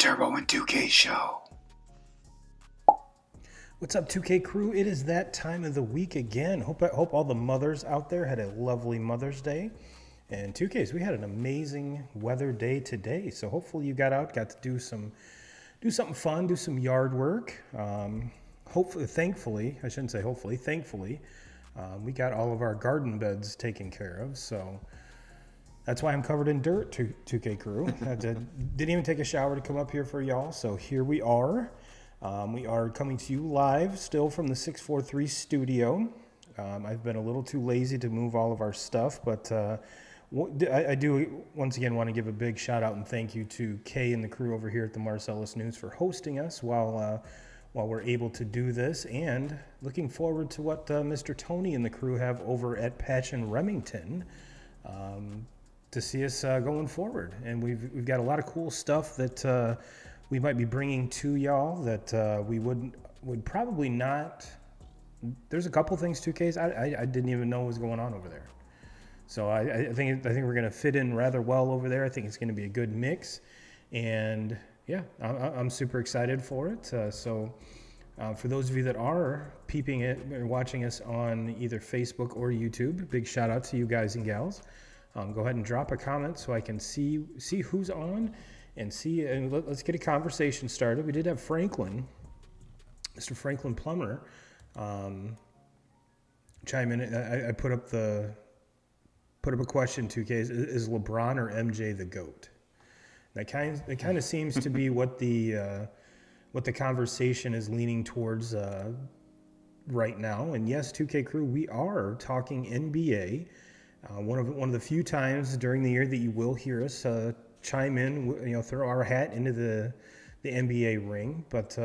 Turbo and 2K show. What's up, 2K crew? It is that time of the week again. Hope all the mothers out there had a lovely Mother's Day. And 2Ks, we had an amazing weather day today. So hopefully you got out, got to do something fun, do some yard work. Thankfully, we got all of our garden beds taken care of. So that's why I'm covered in dirt, 2K crew. Didn't even take a shower to come up here for y'all. So here we are. We are coming to you live still from the 643 studio. I've been a little too lazy to move all of our stuff, but I do once again want to give a big shout out and thank you to Kay and the crew over here at the Marcellus News for hosting us while we're able to do this, and looking forward to what Mr. Tony and the crew have over at Patch and Remington to see us going forward. And we've got a lot of cool stuff that we might be bringing to y'all that we would probably not. There's a couple things, 2Ks, I didn't even know what was going on over there. So I think we're going to fit in rather well over there. I think it's going to be a good mix. And yeah, I'm super excited for it. For those of you that are peeping it or watching us on either Facebook or YouTube, big shout out to you guys and gals. Go ahead and drop a comment so I can see who's on and let's get a conversation started. We did have Franklin, Mr. Franklin Plummer, chime in. I put up a question, 2K, is LeBron or MJ the GOAT? That kind of seems to be what the conversation is leaning towards right now. And yes, 2K crew, we are talking NBA. One of the few times during the year that you will hear us chime in, throw our hat into the NBA ring. But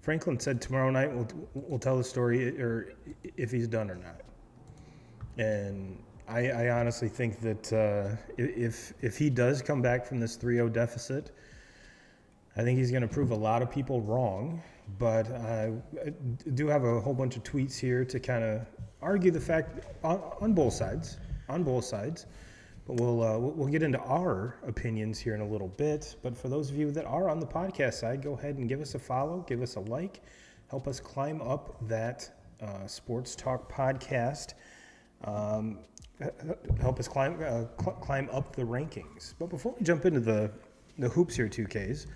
Franklin said tomorrow night we'll tell the story, or if he's done or not. And I honestly think that if he does come back from this 3-0 deficit, I think he's going to prove a lot of people wrong. But I do have a whole bunch of tweets here to kind of argue the fact on both sides. But we'll get into our opinions here in a little bit. But for those of you that are on the podcast side, go ahead and give us a follow, give us a like, help us climb up that Sports Talk podcast. Help us climb up the rankings. But before we jump into the hoops here, 2Ks,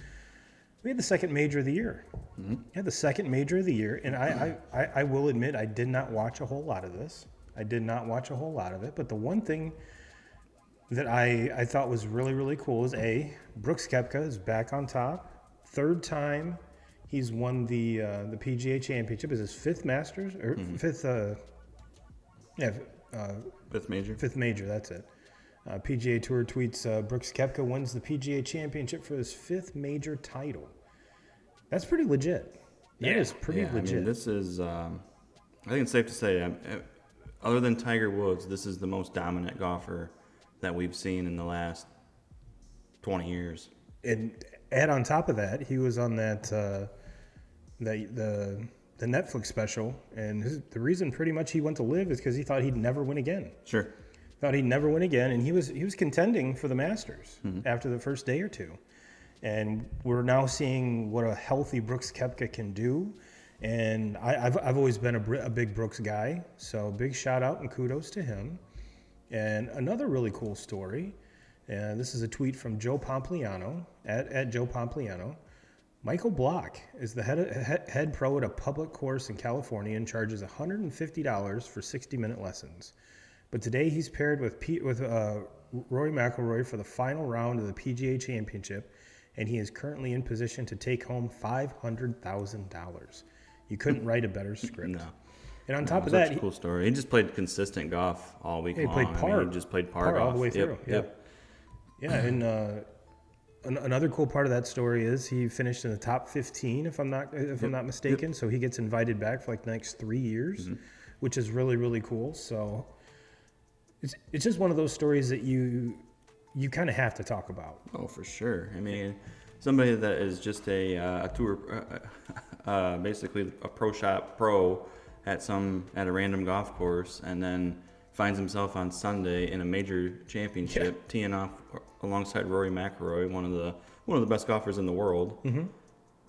we had the second major of the year. Mm-hmm. We had the second major of the year, and I will admit I did not watch a whole lot of this. But the one thing that I thought was really, really cool is Brooks Koepka is back on top. Third time he's won the PGA Championship. Is his fifth Masters or fifth major? Fifth major, that's it. PGA Tour tweets, Brooks Koepka wins the PGA Championship for his fifth major title. That's pretty legit. That is pretty legit. I mean, this is, I think it's safe to say, other than Tiger Woods, this is the most dominant golfer that we've seen in the last 20 years. And add on top of that, he was on that the Netflix special, and the reason pretty much he went to live is because he thought he'd never win again. Sure. Thought he'd never win again, and he was contending for the Masters after the first day or two. And we're now seeing what a healthy Brooks Koepka can do. And I've always been a big Brooks guy, so big shout out and kudos to him. And another really cool story, and this is a tweet from Joe Pompliano, at Joe Pompliano. Michael Block is the head pro at a public course in California and charges $150 for 60-minute lessons. But today he's paired with Rory McIlroy for the final round of the PGA Championship, and he is currently in position to take home $500,000. You couldn't write a better script. No. And on top of that, such a cool story. He just played consistent golf all week long. He just played par golf all the way through. Yep. Yeah, and another cool part of that story is he finished in the top 15, if I'm not mistaken. Yep. So he gets invited back for like the next 3 years, which is really, really cool. So it's just one of those stories that you kind of have to talk about. Oh, for sure. I mean, somebody that is just a tour, basically a pro shop pro at a random golf course, and then finds himself on Sunday in a major championship, teeing off alongside Rory McIlroy, one of the one of the best golfers in the world. Mm-hmm.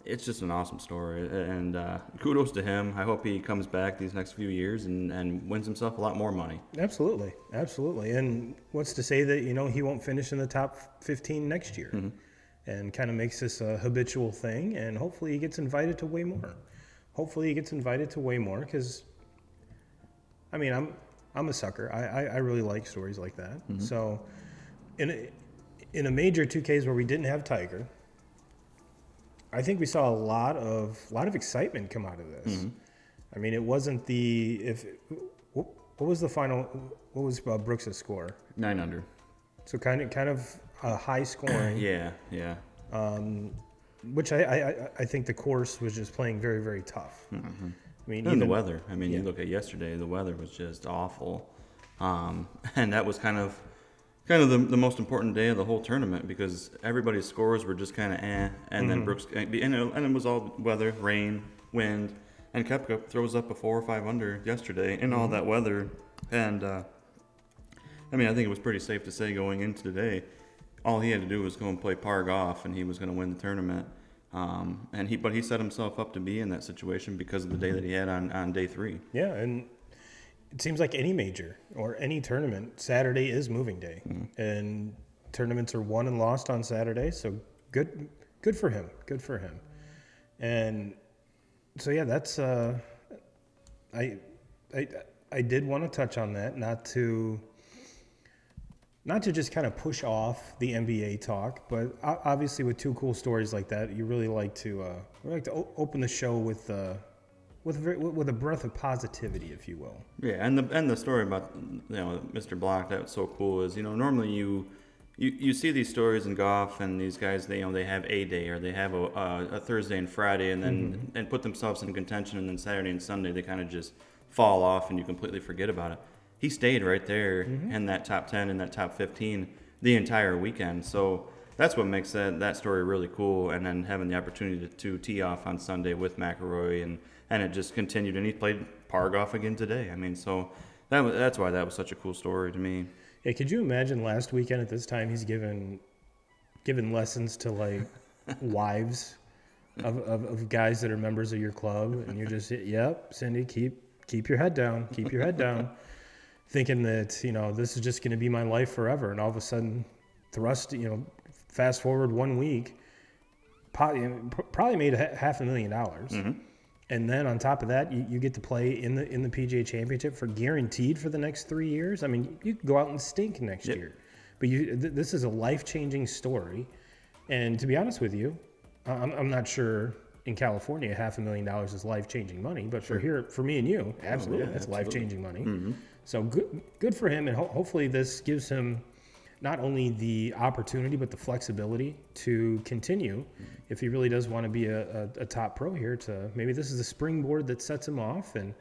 It's just an awesome story, and kudos to him. I hope he comes back these next few years and wins himself a lot more money. Absolutely, absolutely. And what's to say that he won't finish in the top 15 next year, and kind of makes this a habitual thing. And hopefully he gets invited to way more. Because, I mean, I'm a sucker. I really like stories like that. So, in a major 2Ks where we didn't have Tiger, I think we saw a lot of excitement come out of this. I mean, it wasn't what was the final? What was Brooks' score? 9 under. So kind of high scoring. Yeah. Which I think the course was just playing very, very tough. I mean, And the weather. I mean, you look at yesterday, the weather was just awful, and that was kind of the most important day of the whole tournament because everybody's scores were just kind of and then Brooks and it was all weather, rain, wind, and Koepka throws up a 4 or 5 under yesterday in all that weather, and I mean I think it was pretty safe to say going into today, all he had to do was go and play par golf and he was going to win the tournament, but he set himself up to be in that situation because of the day that he had on day 3. Yeah, and it seems like any major or any tournament, Saturday is moving day, and tournaments are won and lost on Saturday. So good for him. Good for him. And so yeah, that's I did want to touch on that, not to just kind of push off the NBA talk, but obviously with 2 cool stories like that, you really like to open the show with a breath of positivity, if you will. Yeah, and the story about Mr. Block, that's so cool is normally you see these stories in golf and these guys they have a day or they have a Thursday and Friday and then and put themselves in contention, and then Saturday and Sunday they kind of just fall off and you completely forget about it. He stayed right there in that top 10 and that top 15 the entire weekend, so that's what makes that story really cool. And then having the opportunity to tee off on Sunday with McIlroy and it just continued, and he played par golf again today. I mean, so that's why that was such a cool story to me. Yeah, could you imagine last weekend at this time he's given lessons to like wives of guys that are members of your club, and you're just, yep, Cindy, keep your head down, thinking that this is just going to be my life forever, and all of a sudden, fast forward 1 week, probably made $500,000. And then on top of that, you get to play in the PGA Championship for guaranteed for the next 3 years. I mean, you could go out and stink next year. But this is a life-changing story. And to be honest with you, I'm not sure in California $500,000 is life-changing money. But for me and you, absolutely, that's life-changing money. So good for him. And hopefully this gives him not only the opportunity but the flexibility to continue if he really does want to be a top pro here. To maybe this is a springboard that sets him off, and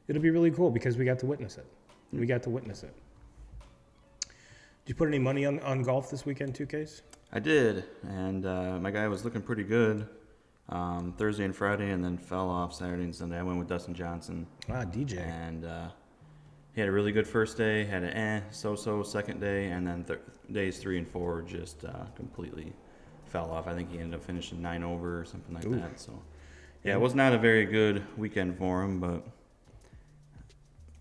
it'll be really cool because we got to witness it. Did you put any money on golf this weekend, 2Ks? I did, and my guy was looking pretty good Thursday and Friday, and then fell off Saturday and Sunday. I went with Dustin Johnson. DJ. And he had a really good first day, had an so-so second day, and then days 3 and 4 just completely fell off. I think he ended up finishing 9 over or something like that. So, yeah, it was not a very good weekend for him, but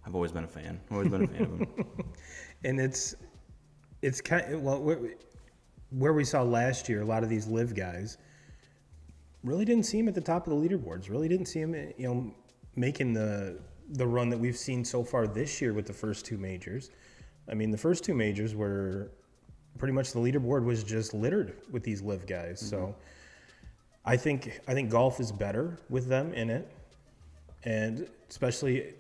I've always been a fan. Of him. And it's kind of, where we saw last year, a lot of these live guys really didn't see him at the top of the leaderboards. Really didn't see him, making the run that we've seen so far this year with the first 2 majors. I mean, the first 2 majors were pretty much the leaderboard was just littered with these live guys. So I think golf is better with them in it, and especially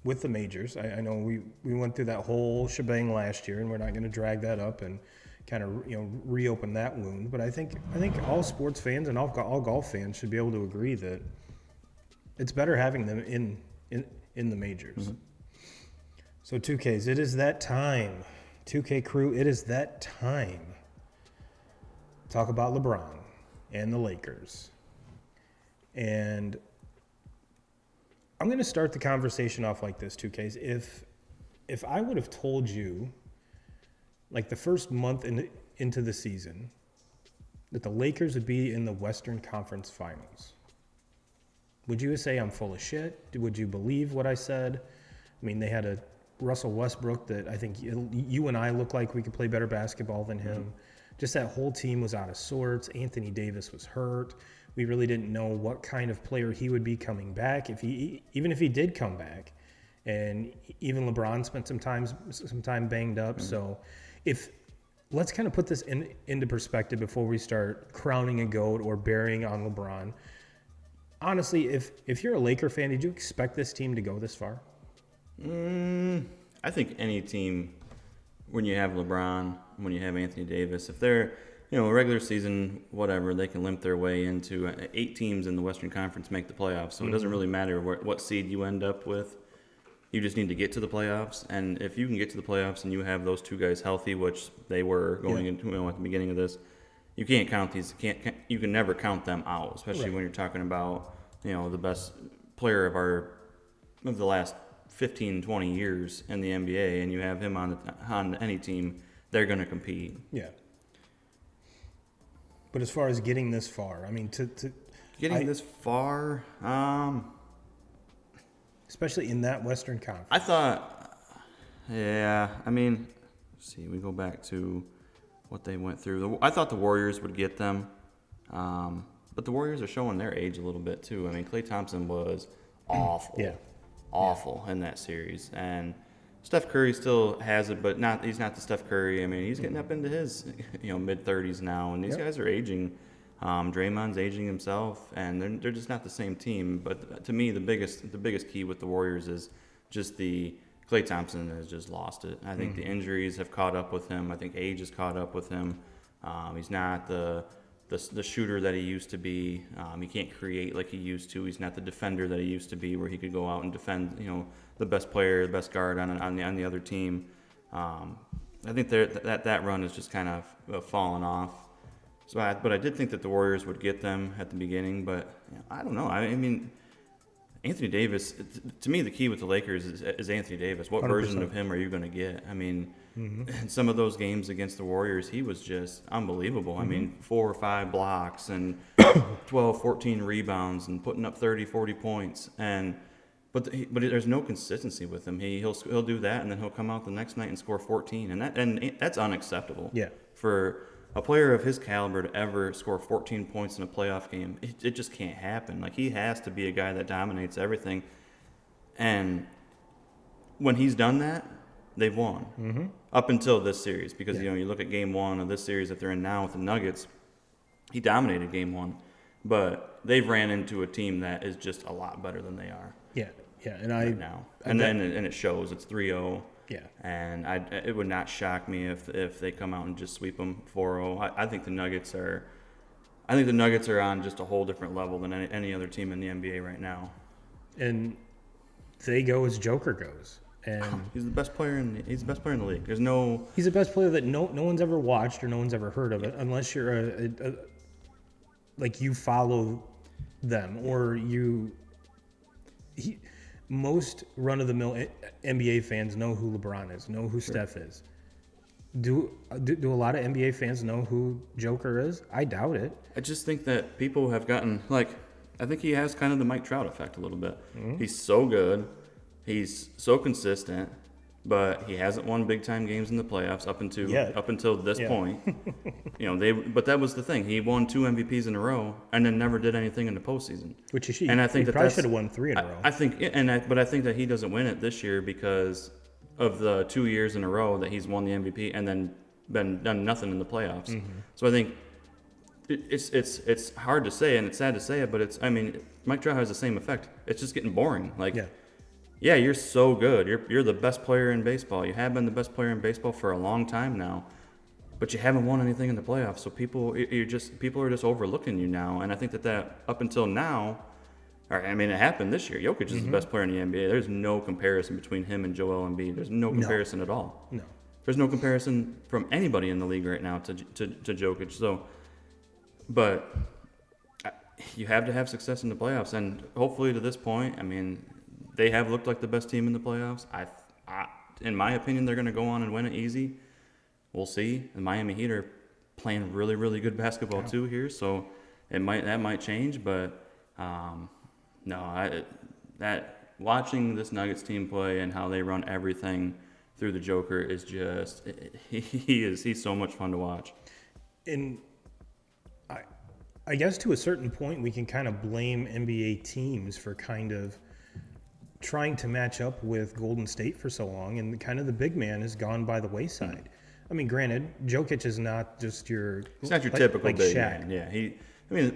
with the majors. I know we went through that whole shebang last year, and we're not going to drag that up and kind of reopen that wound. But I think all sports fans and all golf fans should be able to agree that it's better having them in the majors. So 2Ks, it is that time. 2K crew, it is that time. Talk about LeBron and the Lakers. And I'm going to start the conversation off like this, 2Ks. If I would have told you, like the first month into the season, that the Lakers would be in the Western Conference Finals, would you say I'm full of shit? Would you believe what I said? I mean, they had a Russell Westbrook that I think you and I look like we could play better basketball than him. Just that whole team was out of sorts. Anthony Davis was hurt. We really didn't know what kind of player he would be coming back, even if he did come back. And even LeBron spent some time banged up. So let's kind of put this into perspective before we start crowning a GOAT or burying on LeBron. Honestly, if you're a Laker fan, did you expect this team to go this far? I think any team, when you have LeBron, when you have Anthony Davis, if they're, regular season, whatever, they can limp their way into 8 teams in the Western Conference make the playoffs. So it doesn't really matter what seed you end up with. You just need to get to the playoffs. And if you can get to the playoffs and you have those 2 guys healthy, which they were going into at the beginning of this, you can't count these. You can never count them out, especially when you're talking about the best player of the last 15, 20 years in the NBA, and you have him on any team, they're going to compete. Yeah. But as far as getting this far, I mean, this far, especially in that Western Conference, I thought, I mean, let's see, we go back to what they went through. I thought the Warriors would get them, but the Warriors are showing their age a little bit too. I mean, Klay Thompson was awful. Awful in that series, and Steph Curry still has it, but he's not the Steph Curry. I mean, he's getting up into his mid-30s now, and these guys are aging. Draymond's aging himself, and they're just not the same team. But to me, the biggest key with the Warriors is just Klay Thompson has just lost it. I think the injuries have caught up with him. I think age has caught up with him. He's not the shooter that he used to be. He can't create like he used to. He's not the defender that he used to be, where he could go out and defend, the best player, the best guard on the other team. I think that run is just kind of fallen off. But I did think that the Warriors would get them at the beginning, but I don't know. I mean, Anthony Davis, to me, the key with the Lakers is Anthony Davis. What 100%. version of him are you going to get? I mean, in some of those games against the Warriors, he was just unbelievable. I mean, 4 or 5 blocks and 12, 14 rebounds and putting up 30, 40 points. But there's no consistency with him. He'll do that, and then he'll come out the next night and score 14, and that's unacceptable. Yeah. For a player of his caliber to ever score 14 points in a playoff game, it just can't happen. Like, he has to be a guy that dominates everything. And when he's done that, they've won. Up until this series. Because, you look at game 1 of this series that they're in now with the Nuggets, he dominated game 1. But they've ran into a team that is just a lot better than they are. Yeah. And right now. And it shows. It's 3-0. Yeah. And it would not shock me if they come out and just sweep them 4-0. I think the Nuggets are on just a whole different level than any other team in the NBA right now. And they go as Joker goes. And he's the best player in the league. He's the best player that no one's ever watched or no one's ever heard of it, unless you're like you follow them or most run-of-the-mill NBA fans know who LeBron is, know who Steph is. Do a lot of NBA fans know who Joker is? I doubt it. I just think that people have gotten, I think he has kind of the Mike Trout effect a little bit. He's so good. He's so consistent, but he hasn't won big-time games in the playoffs up until this point. But that was the thing. He won 2 MVPs in a row and then never did anything in the postseason. Which he probably should have won 3 in a row. I think that he doesn't win it this year because of the 2 years in a row that he's won the MVP and then done nothing in the playoffs. So I think it's hard to say and it's sad to say it, but Mike Trout has the same effect. It's just getting boring. Yeah, you're so good. You're the best player in baseball. You have been the best player in baseball for a long time now, but you haven't won anything in the playoffs. So people are just overlooking you now. And I think that up until now, it happened this year. Jokic is the best player in the NBA. There's no comparison between him and Joel Embiid. There's no comparison at all. No. There's no comparison from anybody in the league right now to Jokic. So, but you have to have success in the playoffs, and hopefully to this point, they have looked like the best team in the playoffs. In my opinion, they're going to go on and win it easy. We'll see. The Miami Heat are playing really, really good basketball too here. So that might change, but no, watching this Nuggets team play and how they run everything through the Joker is just he's so much fun to watch. And I guess to a certain point we can kind of blame NBA teams for kind of trying to match up with Golden State for so long, and kind of the big man has gone by the wayside. I mean, granted, Jokic is not just your... He's not your typical big Shaq. man. Yeah,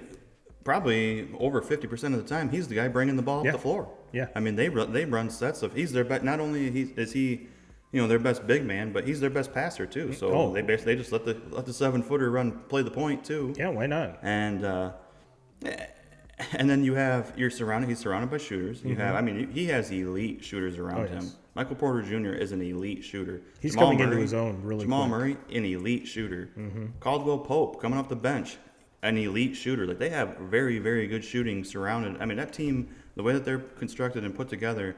probably over 50% of the time, he's the guy bringing the ball up the floor. Yeah. I mean, they run sets of... He's their best... Not only is he their best big man, but he's their best passer too. So they just let the 7-footer play the point too. Yeah, why not? And then he's surrounded by shooters. He has elite shooters around him. Yes. Michael Porter Jr. is an elite shooter. He's coming into his own really Jamal quick. Murray, an elite shooter. Caldwell Pope coming off the bench, an elite shooter. Like, they have very, very good shooting surrounded. I mean, that team, the way that they're constructed and put together,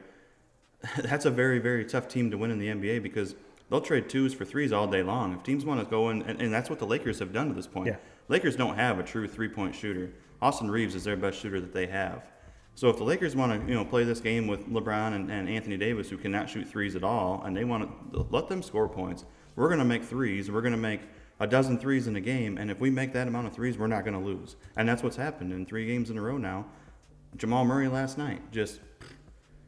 that's a very, very tough team to win in the NBA, because they'll trade twos for threes all day long. If teams want to go in, and that's what the Lakers have done to this point. Yeah. Lakers don't have a true three-point shooter. Austin Reeves is their best shooter that they have. So if the Lakers want to, play this game with LeBron and Anthony Davis, who cannot shoot threes at all, and they want to let them score points, we're going to make threes. We're going to make a dozen threes in a game, and if we make that amount of threes, we're not going to lose. And that's what's happened in 3 games in a row now. Jamal Murray last night,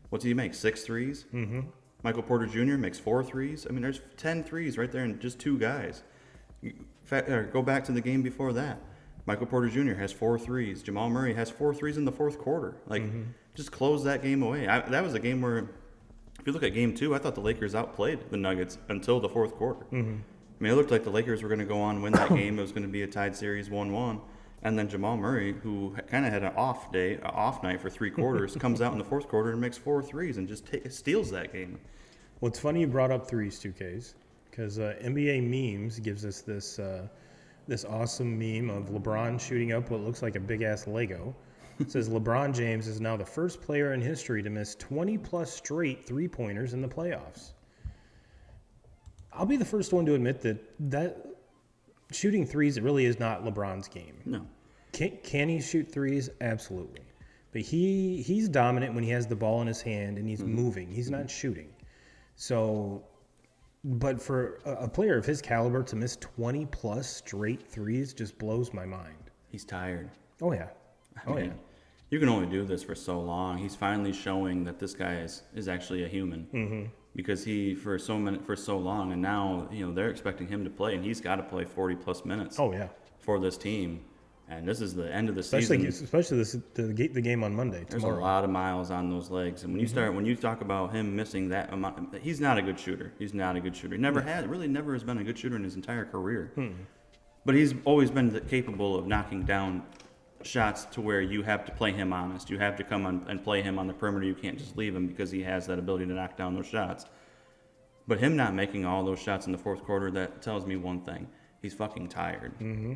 what did he make? 6 threes? Mm-hmm. Michael Porter Jr. makes 4 threes. I mean, there's 10 threes right there in just 2 guys. Go back to the game before that. Michael Porter Jr. has 4 threes. Jamal Murray has 4 threes in the fourth quarter. Just close that game away. That was a game where, if you look at game 2, I thought the Lakers outplayed the Nuggets until the fourth quarter. Mm-hmm. I mean, it looked like the Lakers were going to go on and win that game. It was going to be a tied series 1-1. And then Jamal Murray, who kind of had an off night for 3 quarters, comes out in the fourth quarter and makes 4 threes and just steals that game. Well, it's funny you brought up threes, 2Ks, because NBA Memes gives us this awesome meme of LeBron shooting up what looks like a big-ass Lego. It says, LeBron James is now the first player in history to miss 20-plus straight three-pointers in the playoffs. I'll be the first one to admit that shooting threes, it really is not LeBron's game. No. Can he shoot threes? Absolutely. But he's dominant when he has the ball in his hand and he's moving. He's not shooting. So, but for a player of his caliber to miss 20-plus straight threes just blows my mind. He's tired. Oh, yeah. Yeah. You can only do this for so long. He's finally showing that this guy is actually a human. Mm-hmm. Because he, for so long, and now, they're expecting him to play, and he's got to play 40-plus minutes. Oh, yeah. For this team. And this is the end of the season. Especially the game on Monday. There's tomorrow. a lot of miles on those legs, and when you talk about him missing that amount, he's not a good shooter. He never has been a good shooter in his entire career. But he's always been capable of knocking down shots to where you have to play him honest. You have to come on and play him on the perimeter. You can't just leave him because he has that ability to knock down those shots. But him not making all those shots in the fourth quarter, that tells me one thing: he's fucking tired. Mm-hmm.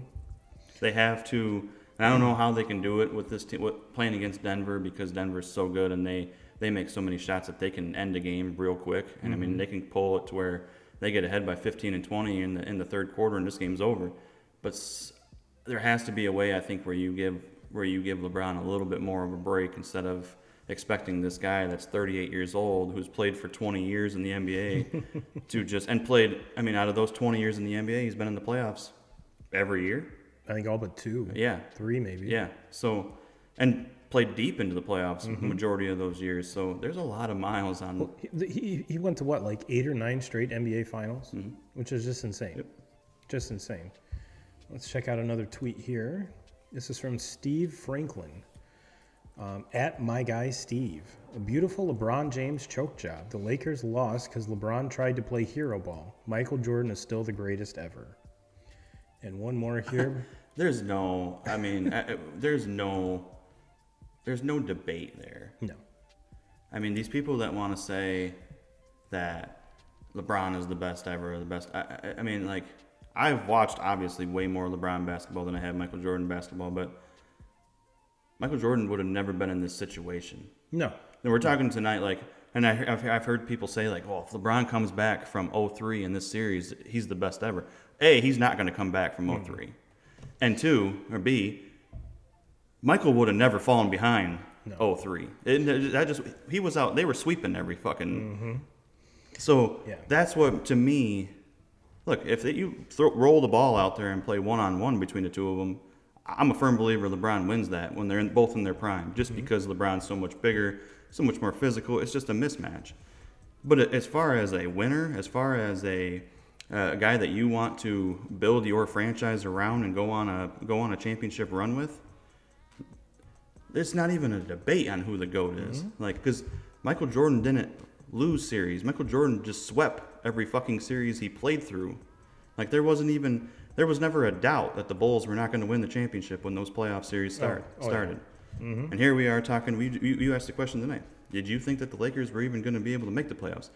They have to, and I don't know how they can do it with this team, playing against Denver, because Denver's so good and they make so many shots that they can end a game real quick. And I mean, they can pull it to where they get ahead by 15 and 20 in the third quarter and this game's over. But there has to be a way, I think, where you give LeBron a little bit more of a break, instead of expecting this guy that's 38 years old, who's played for 20 years in the NBA, out of those 20 years in the NBA, he's been in the playoffs every year. I think all but 2. Yeah. 3 maybe. Yeah. So, and played deep into the playoffs the majority of those years. So there's a lot of miles on. Well, he went to what, like 8 or 9 straight NBA finals, which is just insane. Yep. Just insane. Let's check out another tweet here. This is from Steve Franklin. At my guy Steve. A beautiful LeBron James choke job. The Lakers lost because LeBron tried to play hero ball. Michael Jordan is still the greatest ever. And one more here. There's no debate there. No. I mean, these people that want to say that LeBron is the best ever, or the best. I mean, like, I've watched obviously way more LeBron basketball than I have Michael Jordan basketball, but Michael Jordan would have never been in this situation. No. And we're talking tonight, like, and I've heard people say, like, well, if LeBron comes back from 0-3 in this series, he's the best ever. A, he's not going to come back from 0-3. And two, or B, Michael would have never fallen behind 0-3. He was out. They were sweeping every fucking. So that's what, to me, look, if roll the ball out there and play one-on-one between the two of them, I'm a firm believer LeBron wins that when they're both in their prime, just because LeBron's so much bigger, so much more physical. It's just a mismatch. But as far as a winner, as far as a guy that you want to build your franchise around and go on a championship run with, it's not even a debate on who the GOAT is. Like, because Michael Jordan didn't lose series. Michael Jordan just swept every fucking series he played through. Like, there was never a doubt that the Bulls were not going to win the championship when those playoff series started. Yeah. And here we are talking. You asked the question tonight. Did you think that the Lakers were even going to be able to make the playoffs?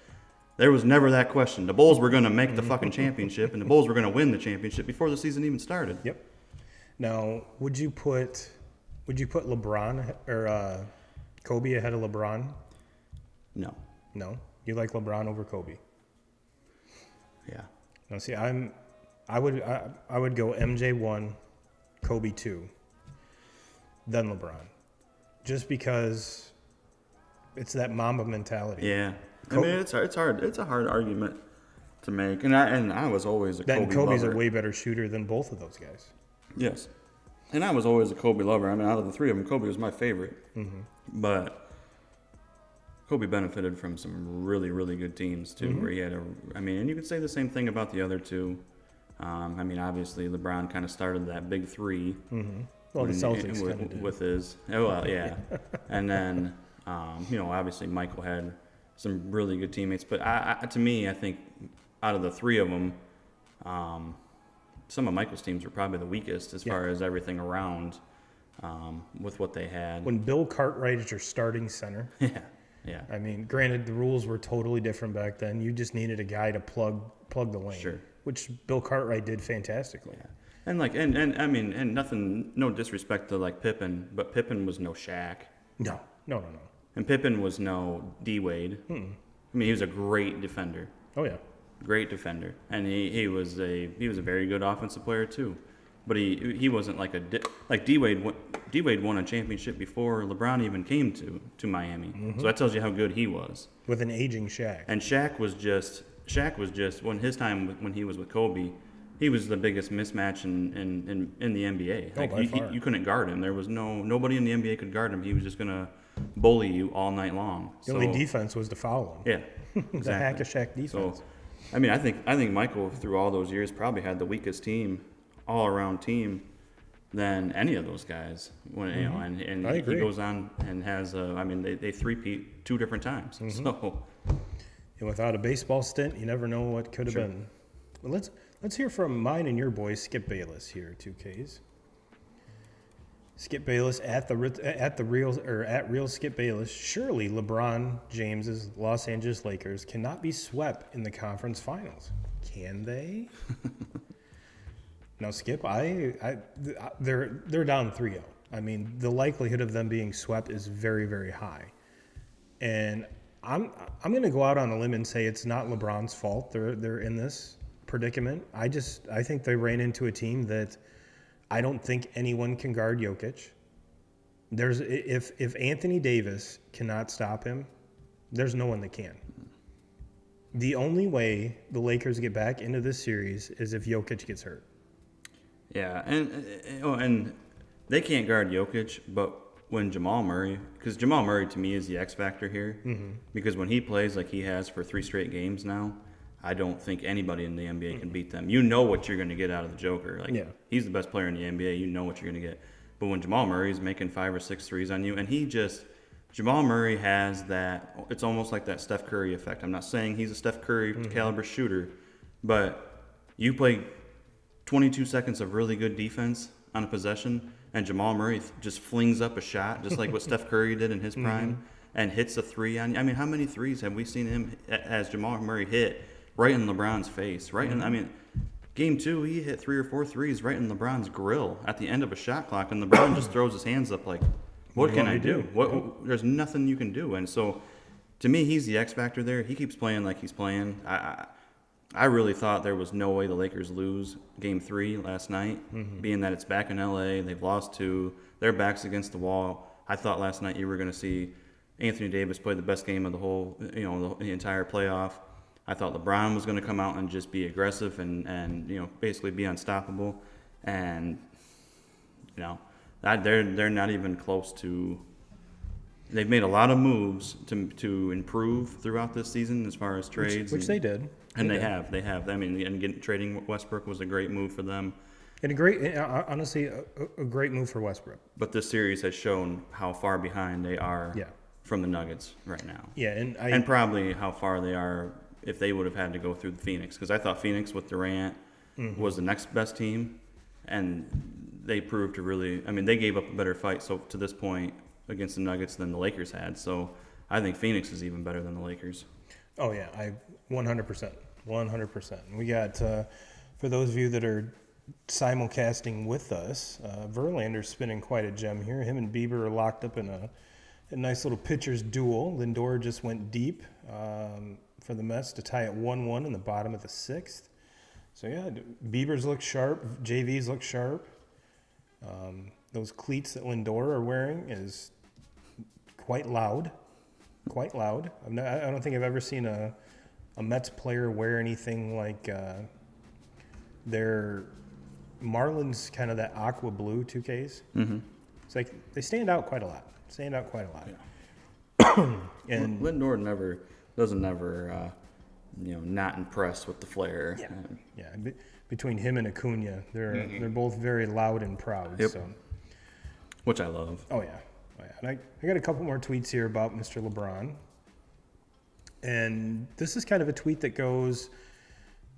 There was never that question. The Bulls were going to make the fucking championship, and the Bulls were going to win the championship before the season even started. Yep. Now, would you put LeBron or Kobe ahead of LeBron? No. No. You like LeBron over Kobe? Yeah. No. See, I would go MJ 1, Kobe 2, then LeBron, just because it's that Mamba mentality. Yeah. I mean, it's hard. It's a hard argument to make, and I was always a Kobe Kobe's lover. a way better shooter than both of those guys. Yes, and I was always a Kobe lover. I mean, out of the three of them, Kobe was my favorite. But Kobe benefited from some really, really good teams too, where he had and you could say the same thing about the other two. I mean, obviously LeBron kind of started that big three. Well, the Celtics kind of did. With his, yeah. And then, obviously Michael had some really good teammates. But to me, I think out of the three of them, some of Michael's teams were probably the weakest as far as everything around with what they had. When Bill Cartwright is your starting center. Yeah. I mean, granted, the rules were totally different back then. You just needed a guy to plug the lane. Sure. Which Bill Cartwright did fantastically. Yeah. And nothing, no disrespect to like Pippen, but Pippen was no Shaq. No. And Pippen was no D-Wade. I mean, he was a great defender. Oh yeah. Great defender. And he was a very good offensive player too. But he wasn't like D-Wade won a championship before LeBron even came to Miami. So that tells you how good he was. With an aging Shaq. And Shaq was just when his time when he was with Kobe, he was the biggest mismatch in the NBA. Like you couldn't guard him. There was nobody in the NBA could guard him. He was just gonna bully you all night long. The only defense was to foul him. Yeah, exactly. The hack a Shaq defense. So, I mean, I think Michael through all those years probably had the weakest team, all around team, than any of those guys. When and he goes on and has they three-peat 2 different times. So. And without a baseball stint, you never know what could have been. Well, let's hear from mine and your boy Skip Bayless here, 2Ks. Skip Bayless at real Skip Bayless. Surely LeBron James's Los Angeles Lakers cannot be swept in the conference finals, can they? No, Skip. They're down 3-0. I mean, the likelihood of them being swept is very, very high, and I'm going to go out on a limb and say it's not LeBron's fault. They're in this predicament. I think they ran into a team that I don't think anyone can guard Jokic. If Anthony Davis cannot stop him, there's no one that can. The only way the Lakers get back into this series is if Jokic gets hurt. Yeah, and they can't guard Jokic, but when Jamal Murray, because Jamal Murray to me is the X factor here, because when he plays like he has for 3 straight games now, I don't think anybody in the NBA can beat them. You know what you're going to get out of the Joker. He's the best player in the NBA. You know what you're going to get. But when Jamal Murray's making 5 or 6 threes on you, and Jamal Murray has that, it's almost like that Steph Curry effect. I'm not saying he's a Steph Curry caliber shooter, but you play 22 seconds of really good defense on a possession, and Jamal Murray just flings up a shot, just like what Steph Curry did in his prime, and hits a three on you. I mean, how many threes have we seen him, as Jamal Murray, hit right in LeBron's face? Game 2, he hit 3 or 4 threes right in LeBron's grill at the end of a shot clock, and LeBron just throws his hands up like, what can I do? There's nothing you can do. And so, to me, he's the X factor there. He keeps playing like he's playing. I really thought there was no way the Lakers lose Game 3 last night, being that it's back in LA. They've lost 2. Their backs against the wall. I thought last night you were going to see Anthony Davis play the best game of the whole, the entire playoff. I thought LeBron was going to come out and just be aggressive and basically be unstoppable. And, they're not even close to. They've made a lot of moves to improve throughout this season as far as trades, which they did. And they have. I mean, and trading Westbrook was a great move for them. And honestly, a great move for Westbrook. But this series has shown how far behind they are from the Nuggets right now. Yeah, and probably how far they are if they would have had to go through the Phoenix. Because I thought Phoenix with Durant was the next best team, and they proved to really. I mean, they gave up a better fight to this point against the Nuggets than the Lakers had. So I think Phoenix is even better than the Lakers. Oh yeah, 100%. We got for those of you that are simulcasting with us, Verlander's spinning quite a gem here. Him and Bieber are locked up in a nice little pitcher's duel. Lindor just went deep for the Mets to tie it 1-1 in the bottom of the 6th. So yeah, Bieber's look sharp. JV's look sharp. Those cleats that Lindor are wearing is quite loud. I don't think I've ever seen a Mets player wear anything like their Marlins, kind of that aqua blue 2Ks. Mm-hmm. It's like they stand out quite a lot. Yeah. And Lindor doesn't not impress with the flair. Yeah. Between him and Acuna, they're both very loud and proud. Yep. So. Which I love. Oh yeah. And I got a couple more tweets here about Mr. LeBron. And this is kind of a tweet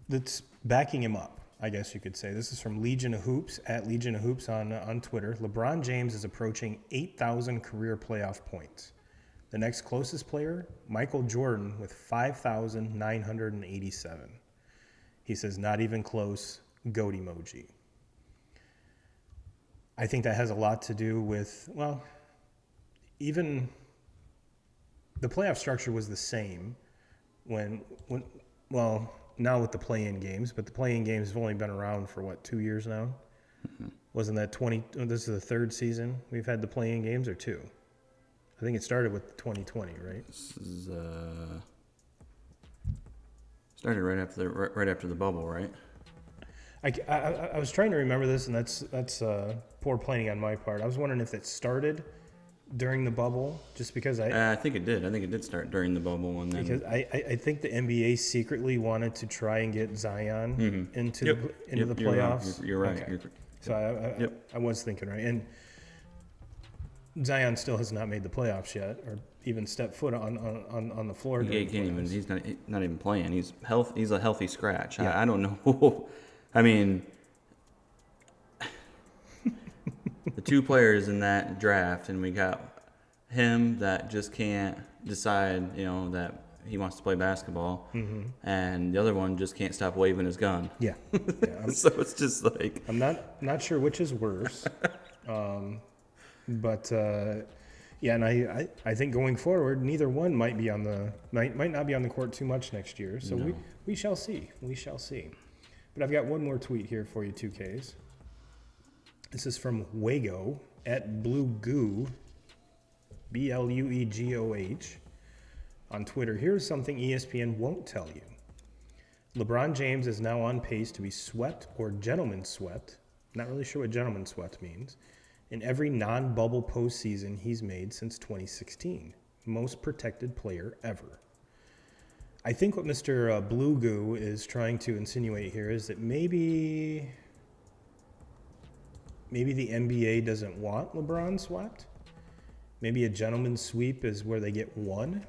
that's backing him up, I guess you could say. This is from Legion of Hoops, at Legion of Hoops on Twitter. LeBron James is approaching 8,000 career playoff points. The next closest player, Michael Jordan, with 5,987. He says, not even close, goat emoji. I think that has a lot to do with, even the playoff structure was the same now with the play-in games, but the play-in games have only been around for 2 years now? Mm-hmm. Wasn't that this is the 3rd season we've had the play-in games, or 2? I think it started with 2020, right? This is started right after the bubble, right? I was trying to remember this, and that's poor planning on my part. I was wondering if it started during the bubble, just because I think it did. I think it did start during the bubble, and then because I think the NBA secretly wanted to try and get Zion into the playoffs. You're right. Okay. So I was thinking right, and Zion still has not made the playoffs yet, or even stepped foot on the floor. He can't even. He's not even playing. He's a healthy scratch. Yeah. I don't know. I mean, the 2 players in that draft, and we got him that just can't decide, that he wants to play basketball, and the other one just can't stop waving his gun. Yeah. So it's just like I'm not sure which is worse, but and I think going forward, neither one might not be on the court too much next year. So no. we shall see. But I've got one more tweet here for you, 2Ks. This is from Wago at BlueGoo, BLUEGOH, on Twitter. Here's something ESPN won't tell you. LeBron James is now on pace to be swept or gentleman swept. Not really sure what gentleman swept means. In every non-bubble postseason he's made since 2016. Most protected player ever. I think what Mr. Blue Goo is trying to insinuate here is that maybe the NBA doesn't want LeBron swept. Maybe a gentleman's sweep is where they get one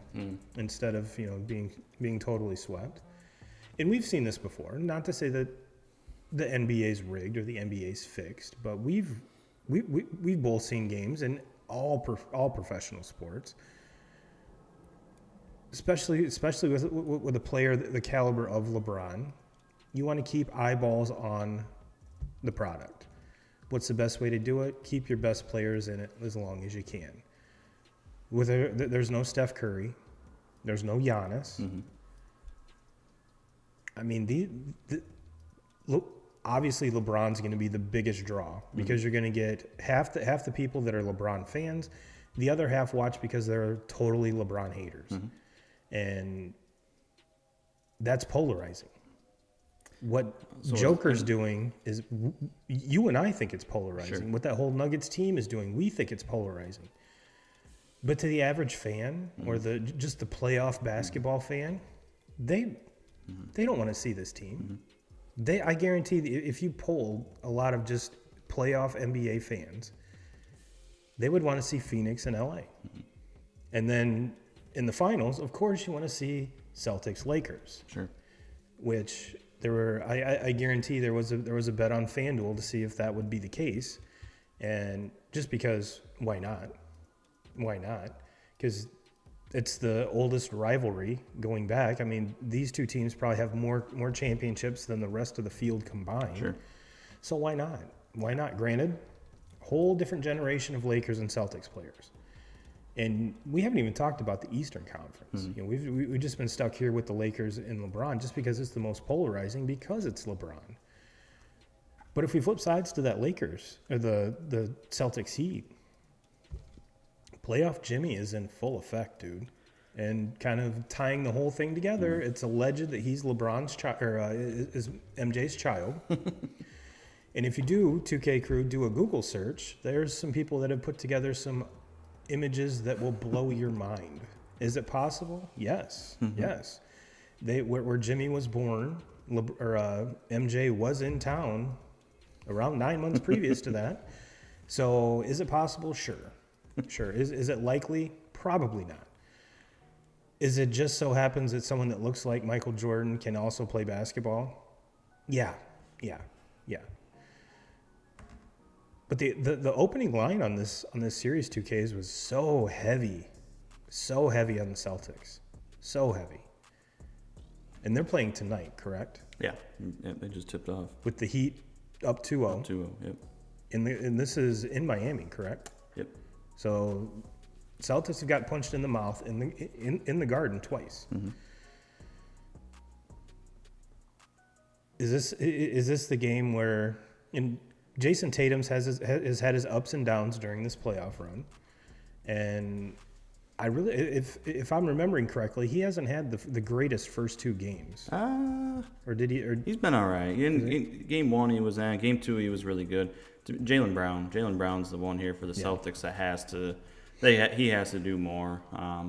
instead of being totally swept. And we've seen this before. Not to say that the NBA's rigged or the NBA's fixed, but we've both seen games in all professional sports. Especially with a player the caliber of LeBron, you want to keep eyeballs on the product. What's the best way to do it? Keep your best players in it as long as you can. There's no Steph Curry. There's no Giannis. Mm-hmm. I mean, look, obviously LeBron's going to be the biggest draw because you're going to get half the people that are LeBron fans, the other half watch because they're totally LeBron haters, and that's polarizing. What Joker's doing is, you and I think it's polarizing. Sure. What that whole Nuggets team is doing, we think it's polarizing. But to the average fan or just the playoff basketball fan, they don't want to see this team. I guarantee that if you poll a lot of just playoff NBA fans, they would want to see Phoenix and LA. And then in the finals, of course, you want to see Celtics Lakers. Sure. Which I guarantee there was a bet on FanDuel to see if that would be the case, and just because, why not? Why not? Because it's the oldest rivalry going back. I mean, these two teams probably have more championships than the rest of the field combined. Sure. So why not? Why not? Granted, whole different generation of Lakers and Celtics players. And we haven't even talked about the Eastern Conference. You know, we've just been stuck here with the Lakers and LeBron just because it's the most polarizing because it's LeBron. But if we flip sides to that Lakers or the Celtics Heat, playoff Jimmy is in full effect, dude. And kind of tying the whole thing together, it's alleged that he's LeBron's child or is MJ's child. And if you do, 2K Crew, do a Google search, there's some people that have put together some images that will blow your mind. Is it possible? Yes. Yes. Where Jimmy was born, MJ was in town around 9 months previous to that. So is it possible? Sure. Sure. Is it likely? Probably not. Is it just so happens that someone that looks like Michael Jordan can also play basketball? Yeah. But the opening line on this series 2Ks was so heavy on the Celtics, so heavy. And they're playing tonight, correct? Yeah, they just tipped off. With the Heat up 2-0. Up 2-0, yep. And this is in Miami, correct? Yep. So Celtics have got punched in the mouth in the Garden twice. Is this the game where Jason Tatum's has had his ups and downs during this playoff run, and I really, if I'm remembering correctly, he hasn't had the greatest first two games. Or did he? Or he's been all right. In game one, he was at. Game two, he was really good. Jaylen Brown's the one here for the Celtics that has to. He has to do more.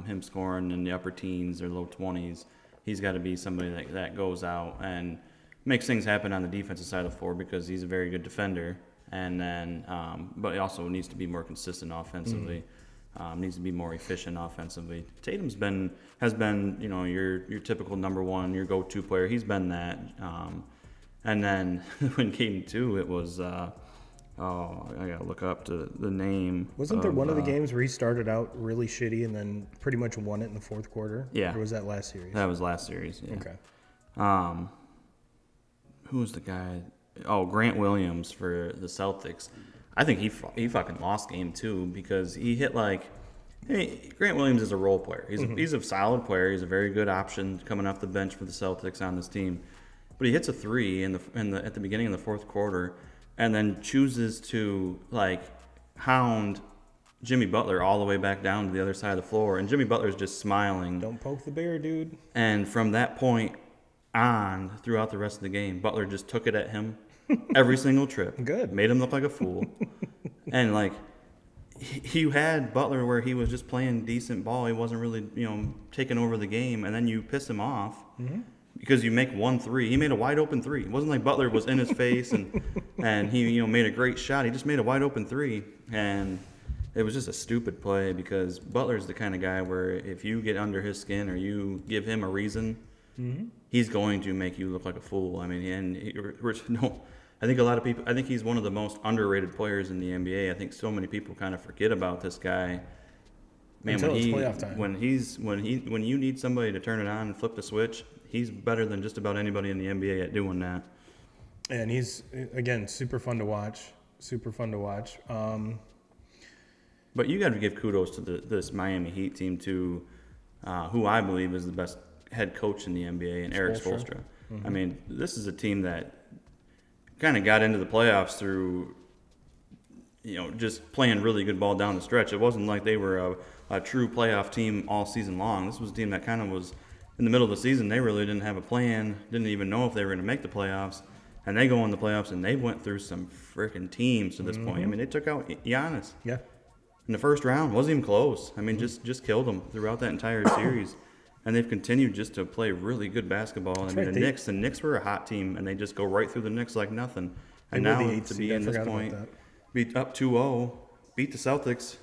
Him scoring in the upper teens or low 20s. He's got to be somebody that goes out and makes things happen on the defensive side of the floor because he's a very good defender. And then, but he also needs to be more consistent offensively. Needs to be more efficient offensively. Tatum's has been your typical number one, your go-to player. He's been that. And then when game two, it was I gotta look up to the name. Wasn't there one of the games where he started out really shitty and then pretty much won it in the fourth quarter? Yeah. Or was that last series? That was last series. Yeah. Okay. Who was the guy? Oh, Grant Williams for the Celtics. I think he fucking lost game two because he hit Grant Williams is a role player. He's a solid player. He's a very good option coming off the bench for the Celtics on this team. But he hits a three at the beginning of the fourth quarter, and then chooses to hound Jimmy Butler all the way back down to the other side of the floor, and Jimmy Butler's just smiling. Don't poke the bear, dude. And from that point on, throughout the rest of the game, Butler just took it at him every single trip. Good. Made him look like a fool. And you had Butler where he was just playing decent ball. He wasn't really, taking over the game, and then you piss him off because you make 1 3. He made a wide open 3. It wasn't like Butler was in his face and he made a great shot. He just made a wide open 3, and it was just a stupid play because Butler's the kind of guy where if you get under his skin or you give him a reason, he's going to make you look like a fool. I mean, I think a lot of people. I think he's one of the most underrated players in the NBA. I think so many people kind of forget about this guy. Man, until it's playoff time. When you need somebody to turn it on and flip the switch, he's better than just about anybody in the NBA at doing that. And he's again super fun to watch. But you got to give kudos to this Miami Heat team too, who I believe is the best head coach in the NBA, and Eric Spoelstra. I mean, this is a team that kind of got into the playoffs through, just playing really good ball down the stretch. It wasn't like they were a true playoff team all season long. This was a team that kind of was in the middle of the season. They really didn't have a plan, didn't even know if they were going to make the playoffs. And they go in the playoffs, and they went through some freaking teams to this point. I mean, they took out Giannis Yeah. in the first round. Wasn't even close. I mean, just killed them throughout that entire series. And they've continued just to play really good basketball. I mean, right. the Knicks were a hot team, and they just go right through the Knicks like nothing. And They were now the eighth to seed. be I in this forgot about point, that. beat up 2-0, beat the Celtics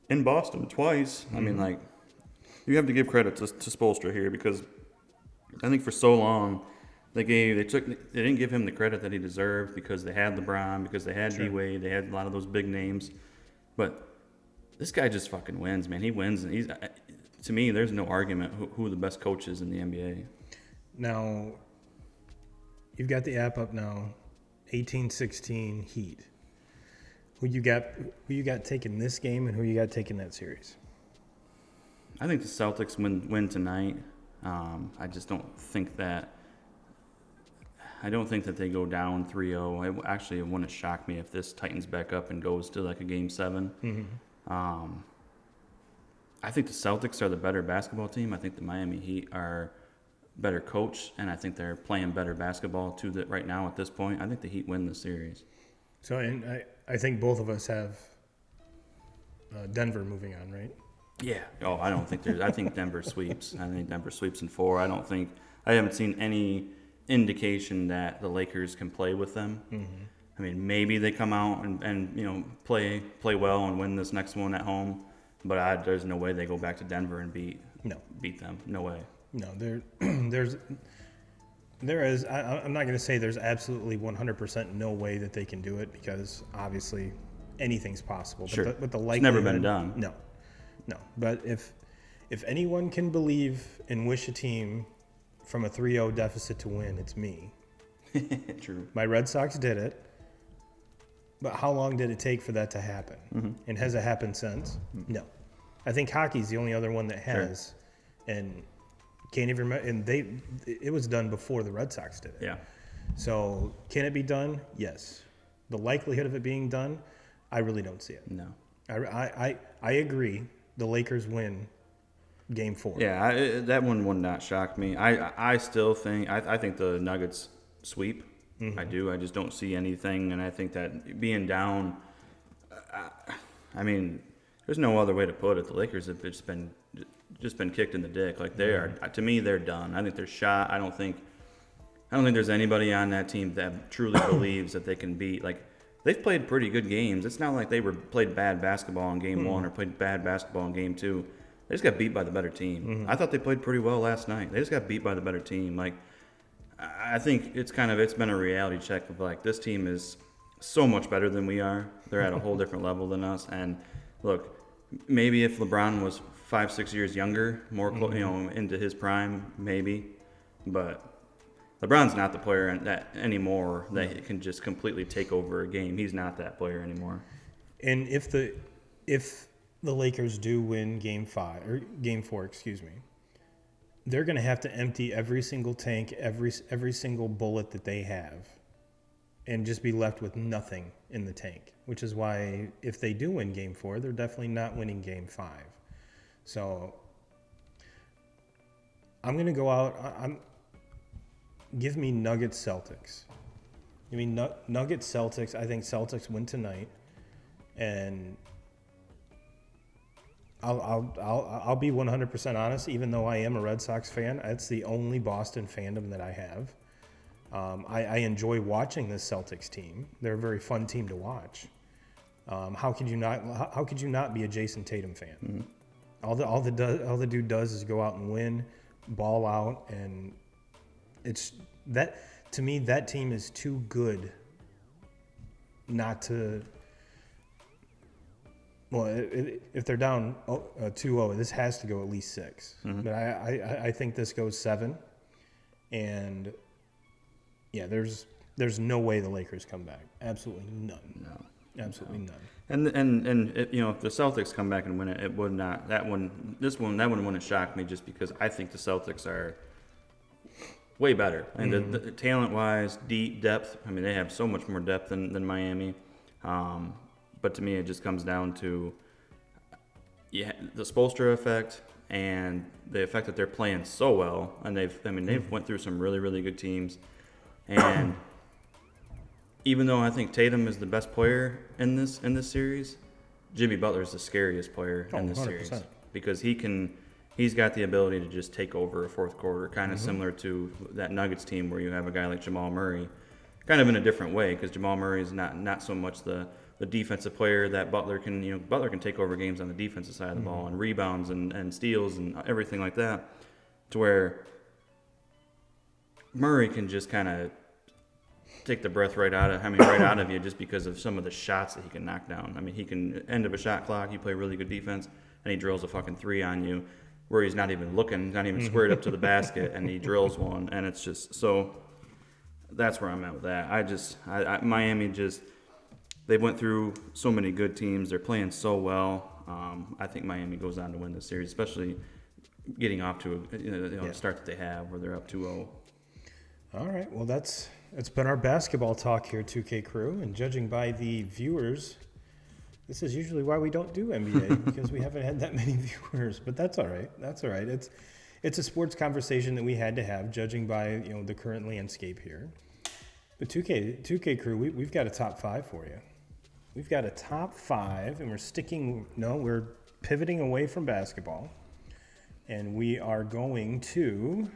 in Boston twice. I mean, like, you have to give credit to Spoelstra here, because I think for so long they didn't give him the credit that he deserved, because they had LeBron, because they had D-Wade, they had a lot of those big names. But this guy just fucking wins, man. He wins, and to me, there's no argument who the best coach is in the NBA. Now, you've got the app up now, 18-16 Heat. Who you got taking this game, and who you got taking that series? I think the Celtics win tonight. I just don't think that. I don't think that they go down 3-0. It wouldn't shock me if this tightens back up and goes to like a Game 7. I think the Celtics are the better basketball team. I think the Miami Heat are better coach, and I think they're playing better basketball too. Right now at this point, I think the Heat win the series. So, and I think both of us have Denver moving on, right? Yeah. Oh, I don't think I think Denver sweeps. I think Denver sweeps in 4. I haven't seen any indication that the Lakers can play with them. I mean, maybe they come out and play well and win this next one at home, but there's no way they go back to Denver and beat them. No way. No, there is. I'm not going to say there's absolutely 100% no way that they can do it, because obviously anything's possible. Sure. But the it's never been done. No. But if anyone can believe and wish a team from a 3-0 deficit to win, it's me. True. My Red Sox did it. But how long did it take for that to happen? And has it happened since? No. I think hockey's the only other one that has. Sure. And can't even remember. And it was done before the Red Sox did it. Yeah. So can it be done? Yes. The likelihood of it being done, I really don't see it. No. I agree. The Lakers win Game 4. Yeah, that one would not shock me. I still think I think the Nuggets sweep. I do. I just don't see anything, and I think that being down, I mean, there's no other way to put it. The Lakers have just been kicked in the dick. Like, they are, to me, they're done. I think they're shot. I don't think there's anybody on that team that truly believes that they can beat. Like, they've played pretty good games. It's not like they played bad basketball in Game 1 or played bad basketball in Game 2. They just got beat by the better team. I thought they played pretty well last night. They just got beat by the better team. Like, I think it's been a reality check of, like, this team is so much better than we are. They're at a whole different level than us. And look, maybe if LeBron was 5-6 years younger, more into his prime, maybe. But LeBron's not the player that anymore that can just completely take over a game. He's not that player anymore. And if the Lakers do win Game 4, excuse me, they're going to have to empty every single tank, every single bullet that they have, and just be left with nothing in the tank. Which is why if they do win Game 4, they're definitely not winning Game 5. So I'm going to go out. Give me Nuggets Celtics. Give me Nuggets Celtics. I think Celtics win tonight, and I'll be 100% honest. Even though I am a Red Sox fan, it's the only Boston fandom that I have. I enjoy watching this Celtics team. They're a very fun team to watch. How could you not be a Jason Tatum fan? All the dude does is go out and win, ball out, and it's that, to me, that team is too good not to. Well, if they're down 2-0, this has to go at least 6. But I think this goes 7, and yeah, there's no way the Lakers come back. Absolutely none. No, absolutely none. And if the Celtics come back and win it, it would not. That one wouldn't shock me, just because I think the Celtics are way better. And the talent-wise, deep depth. I mean, they have so much more depth than Miami. But to me, it just comes down to the Spoelstra effect and the effect that they're playing so well. And they've went through some really, really good teams. And even though I think Tatum is the best player in this series, Jimmy Butler is the scariest player in this 100%. series because he's got the ability to just take over a fourth quarter, kind of similar to that Nuggets team where you have a guy like Jamal Murray, kind of in a different way because Jamal Murray is not so much the defensive player that Butler can take over games on the defensive side of the ball and rebounds and steals and everything like that, to where Murray can just kind of take the breath right out of you just because of some of the shots that he can knock down. I mean, he can end of a shot clock, you play really good defense, and he drills a fucking three on you where he's not even looking, not even squared up to the basket, and he drills one, and it's just so. That's where I'm at with that. Miami just they went through so many good teams. They're playing so well. I think Miami goes on to win this series, especially getting off to the start that they have where they're up 2-0. All right. Well, it's been our basketball talk here, 2K crew, and judging by the viewers, this is usually why we don't do NBA because we haven't had that many viewers. But that's all right. That's all right. It's a sports conversation that we had to have, judging by the current landscape here. But 2K crew, we've got a top 5 for you. We've got a top 5, and we're pivoting away from basketball, and we are going to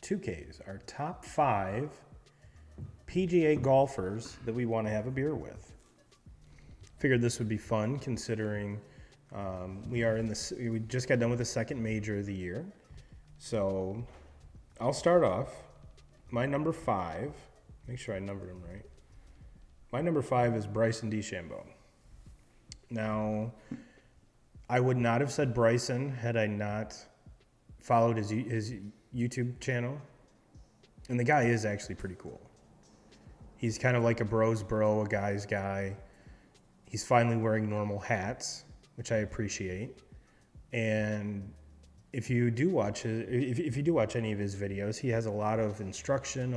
2Ks, our top 5 PGA golfers that we want to have a beer with. Figured this would be fun considering we just got done with the second major of the year. So I'll start off. My number 5, make sure I numbered him right. My number 5 is Bryson DeChambeau. Now, I would not have said Bryson had I not followed his YouTube channel. And the guy is actually pretty cool. He's kind of like a bro's bro, a guy's guy. He's finally wearing normal hats, which I appreciate. And if you do watch any of his videos, he has a lot of instruction,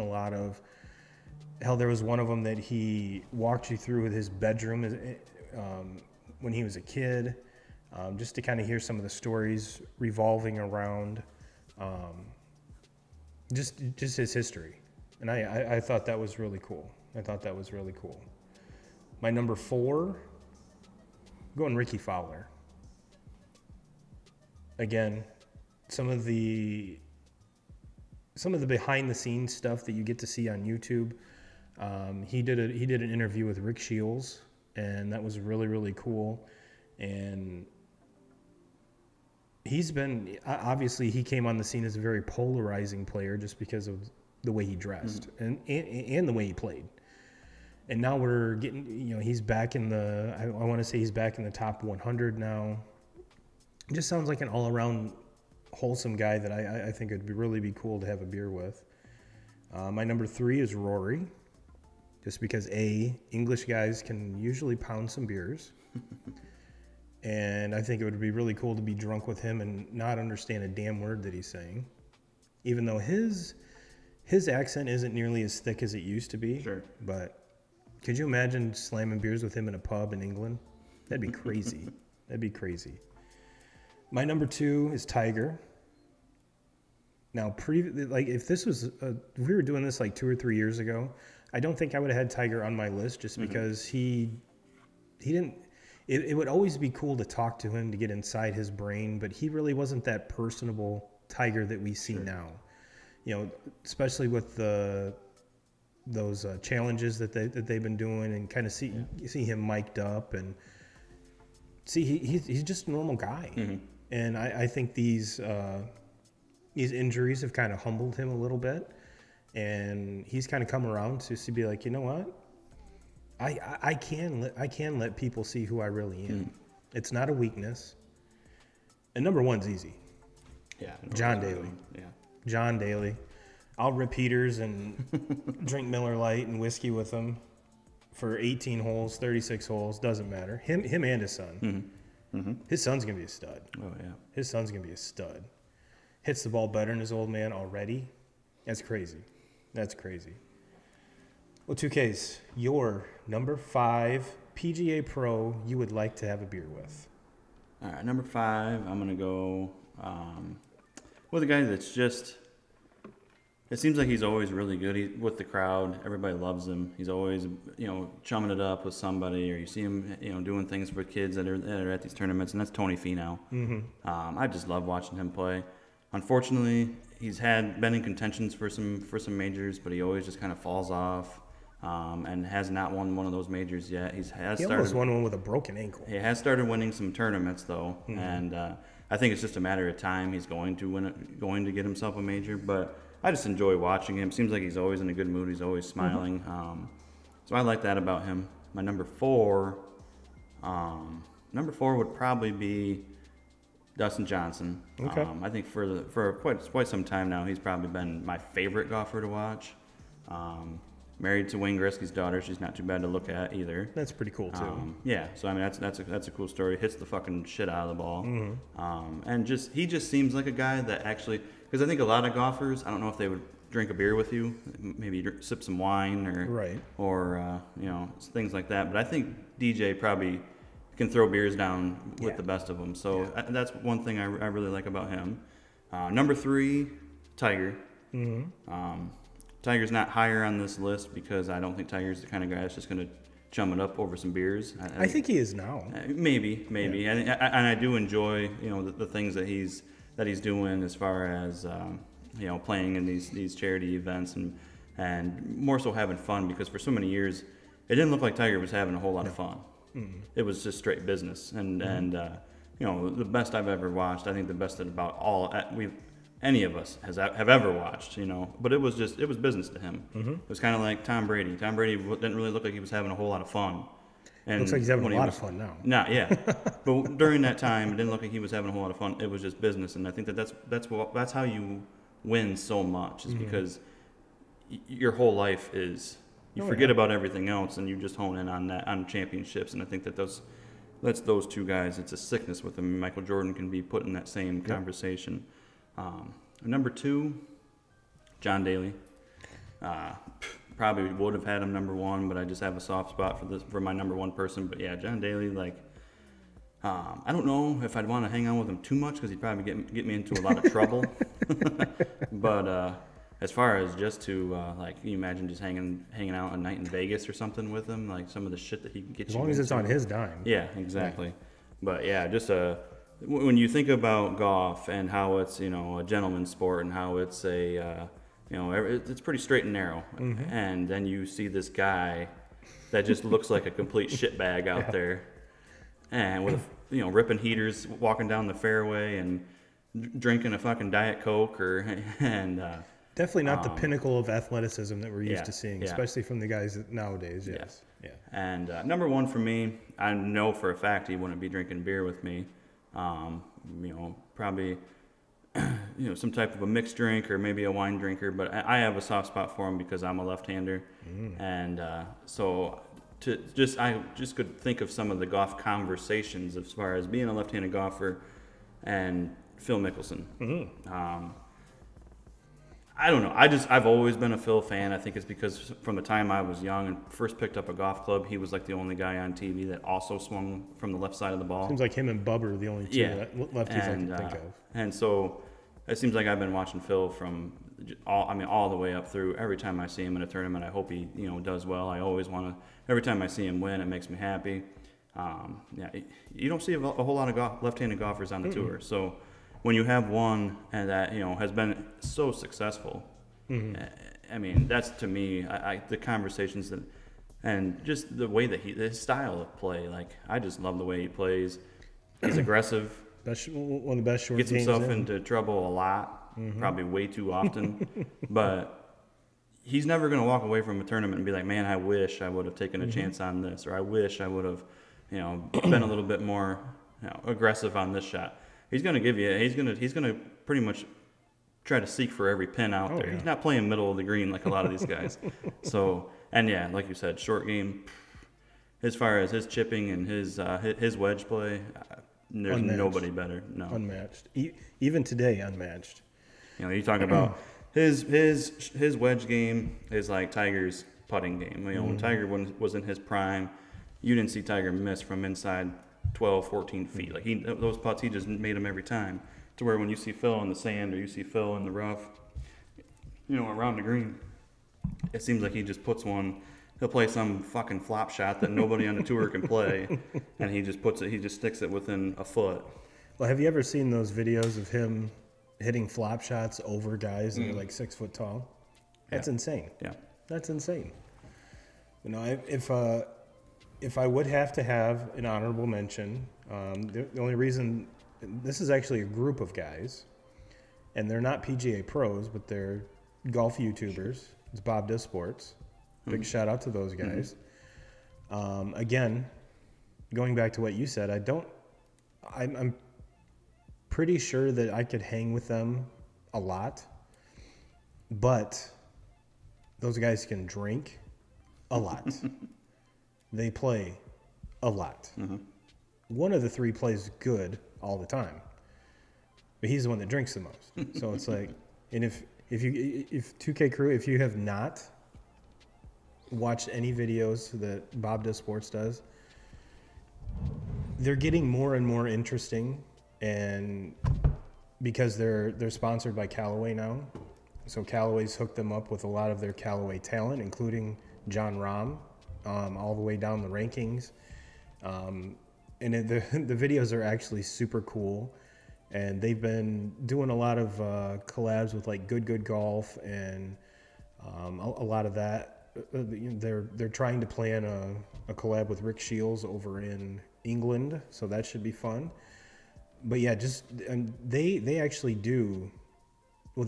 there was one of them that he walked you through with his bedroom when he was a kid, just to kind of hear some of the stories revolving around just his history. And I thought that was really cool. My number 4, I'm going Ricky Fowler. Again, some of the behind the scenes stuff that you get to see on YouTube. He did an interview with Rick Shields, and that was really, really cool. And obviously he came on the scene as a very polarizing player just because of the way he dressed and the way he played. And now we're getting, he's back in I want to say he's back in the top 100 now. It just sounds like an all-around wholesome guy that I think it'd really be cool to have a beer with. My number 3 is Rory, just because English guys can usually pound some beers. And I think it would be really cool to be drunk with him and not understand a damn word that he's saying. Even though his accent isn't nearly as thick as it used to be. Sure. But could you imagine slamming beers with him in a pub in England? That'd be crazy. My number 2 is Tiger. Now, if this was, if we were doing this like 2 or 3 years ago, I don't think I would have had Tiger on my list just because he didn't. It would always be cool to talk to him to get inside his brain, but he really wasn't that personable Tiger that we see now. Especially with those challenges that they've been doing, and kind of see him mic'd up and see he's just a normal guy. And I think these injuries have kind of humbled him a little bit, and he's kind of come around to be like, you know what, I can let people see who I really am. It's not a weakness. And number 1's easy. Yeah, John Daly. Yeah, John Daly. I'll rip heaters and drink Miller Lite and whiskey with him for 18 holes, 36 holes, doesn't matter. Him and his son. His son's gonna be a stud. Oh yeah. His son's gonna be a stud. Hits the ball better than his old man already. That's crazy. That's crazy. Well, 2Ks, your number 5 PGA pro you would like to have a beer with. All right, number 5, I'm going to go with a guy that's just, it seems like he's always really good with the crowd. Everybody loves him. He's always, chumming it up with somebody, or you see him, doing things for kids that are at these tournaments, and that's Tony Finau. Mm-hmm. I just love watching him play. Unfortunately, he's been in contentions for some majors, but he always just kind of falls off, and has not won one of those majors yet. He almost won one with a broken ankle. He has started winning some tournaments though, Mm-hmm. and I think it's just a matter of time. He's going to get himself a major, but I just enjoy watching him. Seems like he's always in a good mood. He's always smiling. Mm-hmm. So I like that about him. My number 4 would probably be Dustin Johnson. Okay. I think for quite some time now, he's probably been my favorite golfer to watch. Married to Wayne Gretzky's daughter. She's not too bad to look at either. That's pretty cool too. Yeah, so I mean that's a cool story. Hits the fucking shit out of the ball, Mm-hmm. and he just seems like a guy that actually, because I think a lot of golfers, I don't know if they would drink a beer with you, maybe sip some wine or things like that. But I think DJ probably can throw beers down with the best of them. So that's one thing I really like about him. Number 3, Tiger. Mm-hmm. Tiger's not higher on this list because I don't think Tiger's the kind of guy that's just going to chum it up over some beers. I think he is now. Maybe, yeah. And I do enjoy the things that he's doing as far as playing in these charity events and more so having fun, because for so many years it didn't look like Tiger was having a whole lot of fun. Mm-hmm. It was just straight business, and the best I've ever watched. I think the best that about any of us have ever watched, but it was business to him. Mm-hmm. It was kind of like Tom Brady. Tom Brady didn't really look like he was having a whole lot of fun. And looks like he's having a lot of fun now. Nah, yeah. But during that time, it didn't look like he was having a whole lot of fun. It was just business, and I think that's how you win so much, is because your whole life is you forget about everything else and you just hone in on championships. And I think that's those two guys. It's a sickness with them. Michael Jordan can be put in that same conversation. Number 2, John Daly. Probably would have had him number 1, but I just have a soft spot for my number 1 person. But yeah, John Daly, I don't know if I'd want to hang on with him too much because he'd probably get me into a lot of trouble. But as far as just to can you imagine just hanging out a night in Vegas or something with him, like some of the shit that he can get you into. As long as it's on his dime. Yeah, exactly. Yeah. But yeah, just when you think about golf and how it's a gentleman's sport and how it's it's pretty straight and narrow, and then you see this guy that just looks like a complete shitbag out there, and with ripping heaters, walking down the fairway and drinking a fucking Diet Coke definitely not the pinnacle of athleticism that we're used to seeing, especially from the guys nowadays. Yes. Yeah. And number 1 for me, I know for a fact he wouldn't be drinking beer with me. Probably, some type of a mixed drink or maybe a wine drinker, but I have a soft spot for him because I'm a left-hander. And so I just could think of some of the golf conversations as far as being a left-handed golfer and Phil Mickelson. I don't know. I've always been a Phil fan. I think it's because from the time I was young and first picked up a golf club, he was like the only guy on TV that also swung from the left side of the ball. Seems like him and Bubba are the only two lefties I can think of. And so it seems like I've been watching Phil from all the way up through. Every time I see him in a tournament, I hope he does well. I always want to. Every time I see him win, it makes me happy. You don't see a whole lot of left-handed golfers on the tour, so. When you have one and that has been so successful, I mean that's to me the conversations and just the way that his style of play. Like I just love the way he plays. He's aggressive. One of the best short gets games himself into trouble a lot, probably way too often. But he's never going to walk away from a tournament and be like, "Man, I wish I would have taken a chance on this," or "I wish I would have, been a little bit more aggressive on this shot." He's going to give you. He's going to pretty much try to seek for every pin out there. Yeah. He's not playing middle of the green like a lot of these guys. So, and yeah, like you said, short game. As far as his chipping and his wedge play, there's nobody better. No, unmatched. Even today, unmatched. You talk about his wedge game is like Tiger's putting game. You know, when Tiger was in his prime, you didn't see Tiger miss from inside 12, 14 feet. Like those putts, he just made them every time. To where when you see Phil in the sand or you see Phil in the rough, you know, around the green, it seems like he just puts one. He'll play some fucking flop shot that nobody on the tour can play, and he just sticks it within a foot. Well, have you ever seen those videos of him hitting flop shots over guys that are like 6 foot tall? That's insane. Yeah. That's insane. You know, if I would have to have an honorable mention, the only reason, this is actually a group of guys, and they're not PGA pros, but they're golf YouTubers. It's Bob Does Sports. Big shout out to those guys. Again, going back to what you said, I'm pretty sure that I could hang with them a lot, but those guys can drink a lot. They play a lot. One of the three plays good all the time, but he's the one that drinks the most. So it's like, and if 2K Crew, if you have not watched any videos that Bob Does Sports does, they're getting more and more interesting, and because they're sponsored by Callaway now, so Callaway's hooked them up with a lot of their Callaway talent, including John Rahm, all the way down the rankings, and the videos are actually super cool, and they've been doing a lot of collabs with like Good Golf and a lot of that. They're trying to plan a collab with Rick Shields over in England, so that should be fun. But yeah, just they actually do. Well,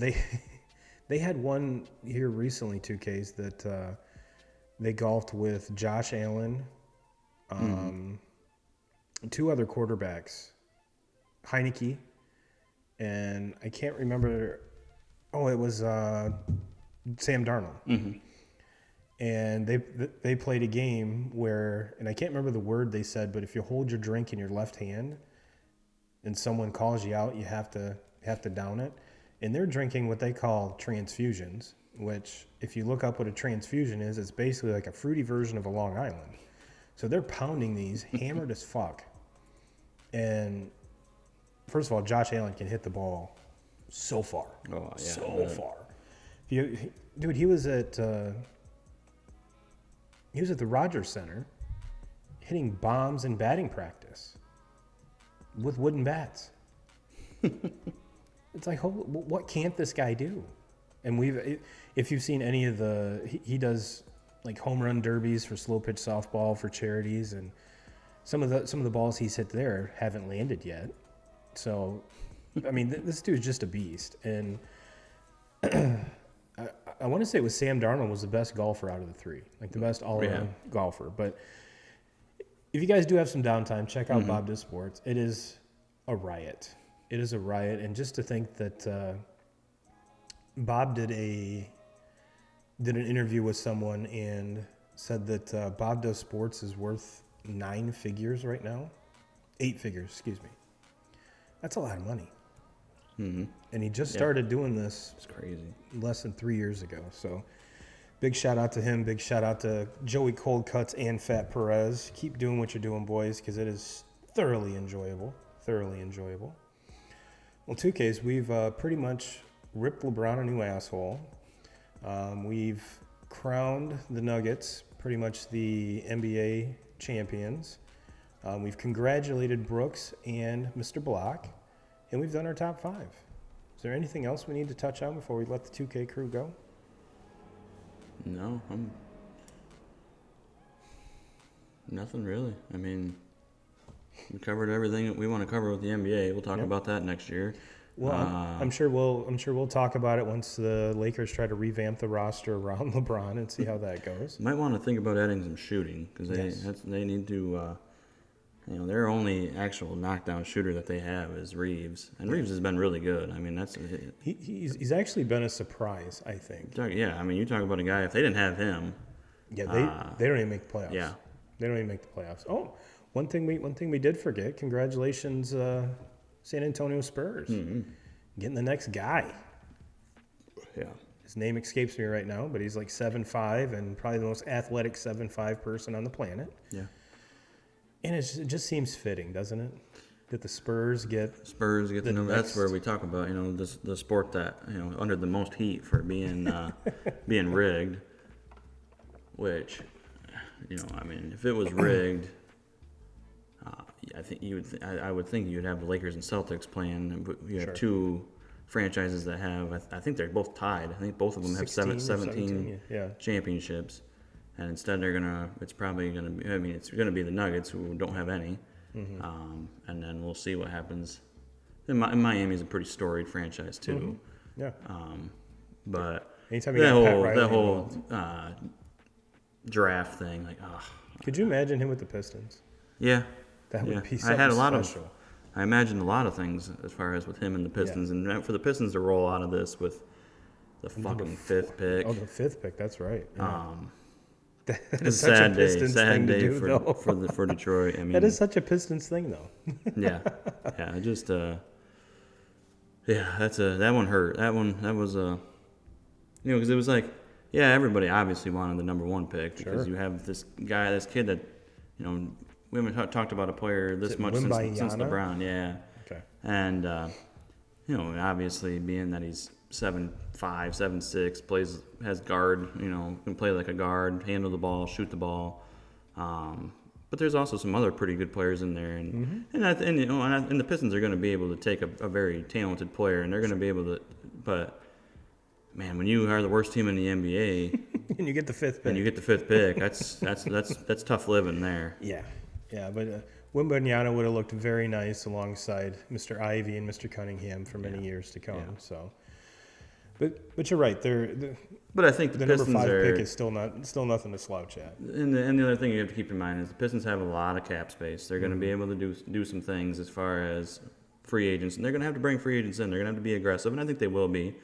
they had one here recently, 2Ks, that they golfed with Josh Allen, two other quarterbacks, Heineke, and I can't remember. Oh, it was Sam Darnold. And they played a game where, and I can't remember the word they said, but if you hold your drink in your left hand and someone calls you out, you have to down it. And they're drinking what they call transfusions, which if you look up what a transfusion is, it's basically like a fruity version of a Long Island. So they're pounding these hammered as fuck. And first of all, Josh Allen can hit the ball so far. Oh, yeah. So far. Dude, he was at the Rogers Center hitting bombs in batting practice with wooden bats. It's like, what can't this guy do? And if you've seen any of he does like home run derbies for slow pitch softball for charities, and some of the balls he's hit there haven't landed yet. So, I mean, this dude's just a beast. And I want to say it was Sam Darnold was the best golfer out of the three, like the best all-around golfer. But if you guys do have some downtime, check out Bob Does Sports. It is a riot. It is a riot. And just to think that Bob did an interview with someone and said that Bob Does Sports is worth 9 figures right now. 8 figures, excuse me. That's a lot of money. And he just started doing this. It's crazy. Less than 3 years ago. So big shout out to him. Big shout out to Joey Cold Cuts and Fat Perez. Keep doing what you're doing, boys, because it is thoroughly enjoyable. Thoroughly enjoyable. Well, 2Ks, we've pretty much ripped LeBron a new asshole. We've crowned the Nuggets pretty much the NBA champions. We've congratulated Brooks and Mr. Block. And we've done our top 5. Is there anything else we need to touch on before we let the 2K crew go? No, nothing really. I mean, we covered everything that we want to cover with the NBA. We'll talk about that next year. Well, I'm sure we'll talk about it once the Lakers try to revamp the roster around LeBron and see how that goes. Might want to think about adding some shooting because they need to. Their only actual knockdown shooter that they have is Reeves, and Reeves has been really good. I mean, he's actually been a surprise, I think. Yeah, I mean, you talk about a guy. If they didn't have him, they don't even make the playoffs. Yeah, they don't even make the playoffs. Oh, one thing we did forget. Congratulations, San Antonio Spurs, getting the next guy. Yeah. His name escapes me right now, but he's like 7'5" and probably the most athletic 7'5" person on the planet. Yeah. And it just seems fitting, doesn't it? That the Spurs get the number. That's where we talk about, the sport that, under the most heat for being being rigged. Which, if it was rigged, I think I would think you'd have the Lakers and Celtics playing. But you have two franchises that have. I think they're both tied. I think both of them have 17 championships, and instead it's probably gonna be. It's gonna be the Nuggets, who don't have any. Mm-hmm. And then we'll see what happens. And Miami's a pretty storied franchise too. Mm-hmm. Yeah. But anytime you that whole draft thing, could you imagine him with the Pistons? Yeah. That would be something special. I imagined a lot of things as far as with him and the Pistons, and for the Pistons to roll out of this with the fucking fifth pick. Oh, the fifth pick. That's right. Yeah. It's a sad day for Detroit. That is such a Pistons thing, though. Yeah. Just that one hurt. That was because it was like, everybody obviously wanted the number one pick because you have this kid that, we haven't talked about a player this much since LeBron. Yeah. Okay. And obviously being that he's 7'5", 7'6", has guard, can play like a guard, handle the ball, shoot the ball. But there's also some other pretty good players in there, and the Pistons are going to be able to take a very talented player, and they're going to be able to. But man, when you are the worst team in the NBA, and you get the fifth pick, that's tough living there. Yeah, but Wembanyama would have looked very nice alongside Mr. Ivy and Mr. Cunningham for many years to come. Yeah. So. But you're right. But I think the number Pistons 5 pick is still nothing to slouch at. And the other thing you have to keep in mind is the Pistons have a lot of cap space. They're going to be able to do some things as far as free agents, and they're going to have to bring free agents in. They're going to have to be aggressive, and I think they will be.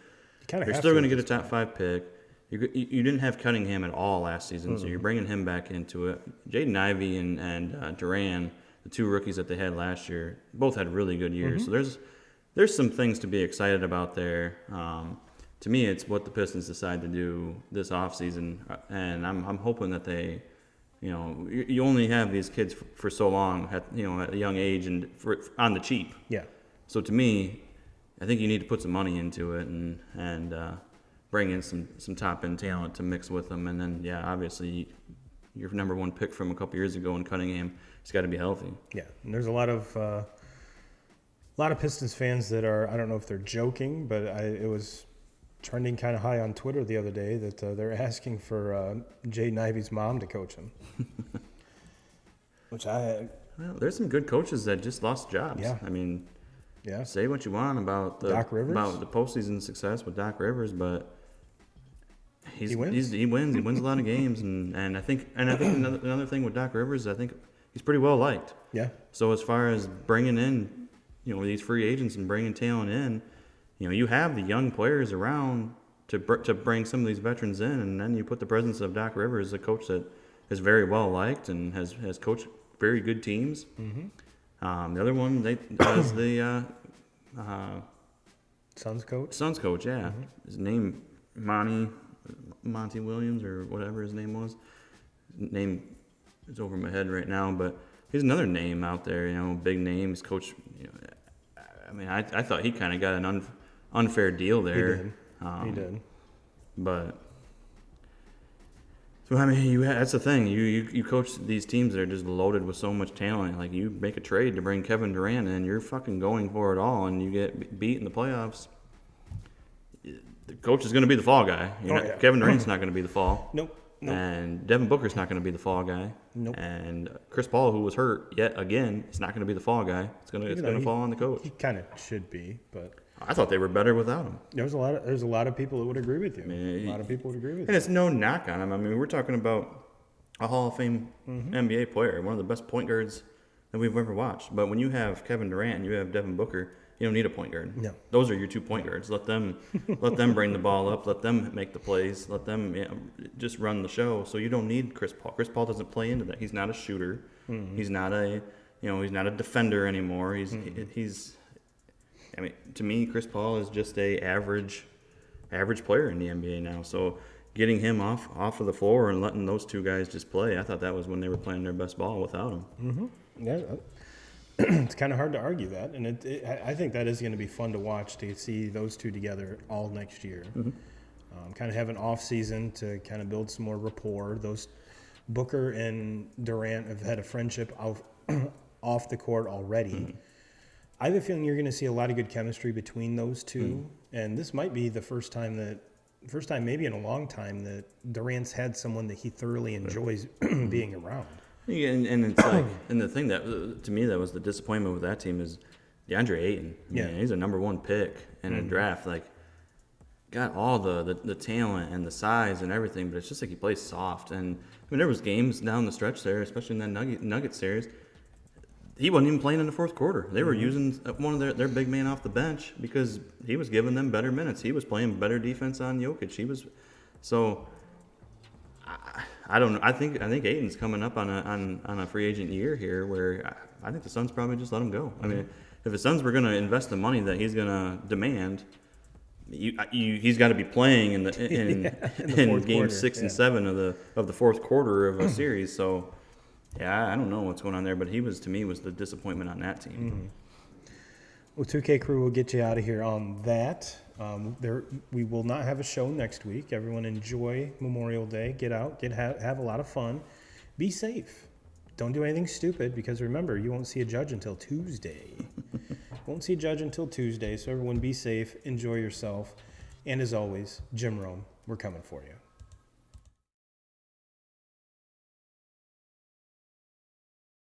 They're still going to get a top 5 pick. You didn't have Cunningham at all last season, so you're bringing him back into it. Jaden Ivey and Duran, the two rookies that they had last year, both had really good years. So there's some things to be excited about there. To me, it's what the Pistons decide to do this offseason, and I'm hoping that they, you only have these kids for so long at a young age and on the cheap. Yeah. So to me, I think you need to put some money into it and bring in some top end talent to mix with them, and then obviously your number one pick from a couple years ago in Cunningham, he's got to be healthy. Yeah, and there's a lot of Pistons fans that are, I don't know if they're joking, but it was trending kind of high on Twitter the other day that they're asking for Jaden Ivey's mom to coach him. Well, there's some good coaches that just lost jobs. Yeah. I mean, say what you want about Doc Rivers? About the postseason success with Doc Rivers, but he wins. He wins a lot of games, and I think another thing with Doc Rivers, I think he's pretty well liked. Yeah. So as far as bringing in, these free agents and bringing talent in, you have the young players around to bring some of these veterans in, and then you put the presence of Doc Rivers, a coach that is very well liked and has coached very good teams. Mm-hmm. The other one was the Suns coach. Suns coach, yeah. Mm-hmm. His name Monty Williams or whatever his name was. Name is over my head right now, but he's another name out there. Big name. He's coach. I mean, I thought he kind of got an unfair deal there. He did. But so I mean, that's the thing. You coach these teams that are just loaded with so much talent. Like you make a trade to bring Kevin Durant in, you're fucking going for it all, and you get beat in the playoffs. The coach is going to be the fall guy. Kevin Durant's not going to be the fall. Nope. And Devin Booker's not going to be the fall guy. Nope. And Chris Paul, who was hurt yet again, is not going to be the fall guy. It's going to fall on the coach. He kind of should be, but I thought they were better without him. There's a lot of people that would agree with you. A lot of people would agree with you. And it's no knock on him. I mean, we're talking about a Hall of Fame NBA player, one of the best point guards that we've ever watched. But when you have Kevin Durant and you have Devin Booker, you don't need a point guard. No. Those are your 2 point guards. Let them bring the ball up. Let them make the plays. Let them just run the show. So you don't need Chris Paul. Chris Paul doesn't play into that. He's not a shooter. Mm-hmm. He's not a defender anymore. He's I mean, to me, Chris Paul is just a average average player in the NBA now. So getting him off of the floor and letting those two guys just play, I thought that was when they were playing their best ball without him. Mm-hmm. Yeah, it's kind of hard to argue that, and I think that is going to be fun to watch, to see those two together all next year. Mm-hmm. Kind of have an off season to kind of build some more rapport. Those Booker and Durant have had a friendship off the court already. Mm-hmm. I have a feeling you're going to see a lot of good chemistry between those two, and this might be the first time maybe in a long time that Durant's had someone that he thoroughly enjoys being around. Yeah, and it's like, and the thing that to me that was the disappointment with that team is DeAndre Ayton. Man, he's a number 1 pick in a draft. Like, got all the talent and the size and everything, but it's just like he plays soft. And I mean, there was games down the stretch there, especially in that Nugget series. He wasn't even playing in the fourth quarter. They were using one of their big man off the bench because he was giving them better minutes. He was playing better defense on Jokic. I don't know. I think Ayton's coming up on a free agent year here, where I think the Suns probably just let him go. I mean, if the Suns were going to invest the money that he's going to demand, he's got to be playing in game 6 and 7 of the fourth quarter of a series. So. Yeah, I don't know what's going on there, but he was, to me, was the disappointment on that team. Well, 2K Crew will get you out of here on that. We will not have a show next week. Everyone enjoy Memorial Day. Get out, have a lot of fun. Be safe. Don't do anything stupid, because remember, you won't see a judge until Tuesday. Won't see a judge until Tuesday, so everyone be safe, enjoy yourself. And as always, Jim Rome, we're coming for you.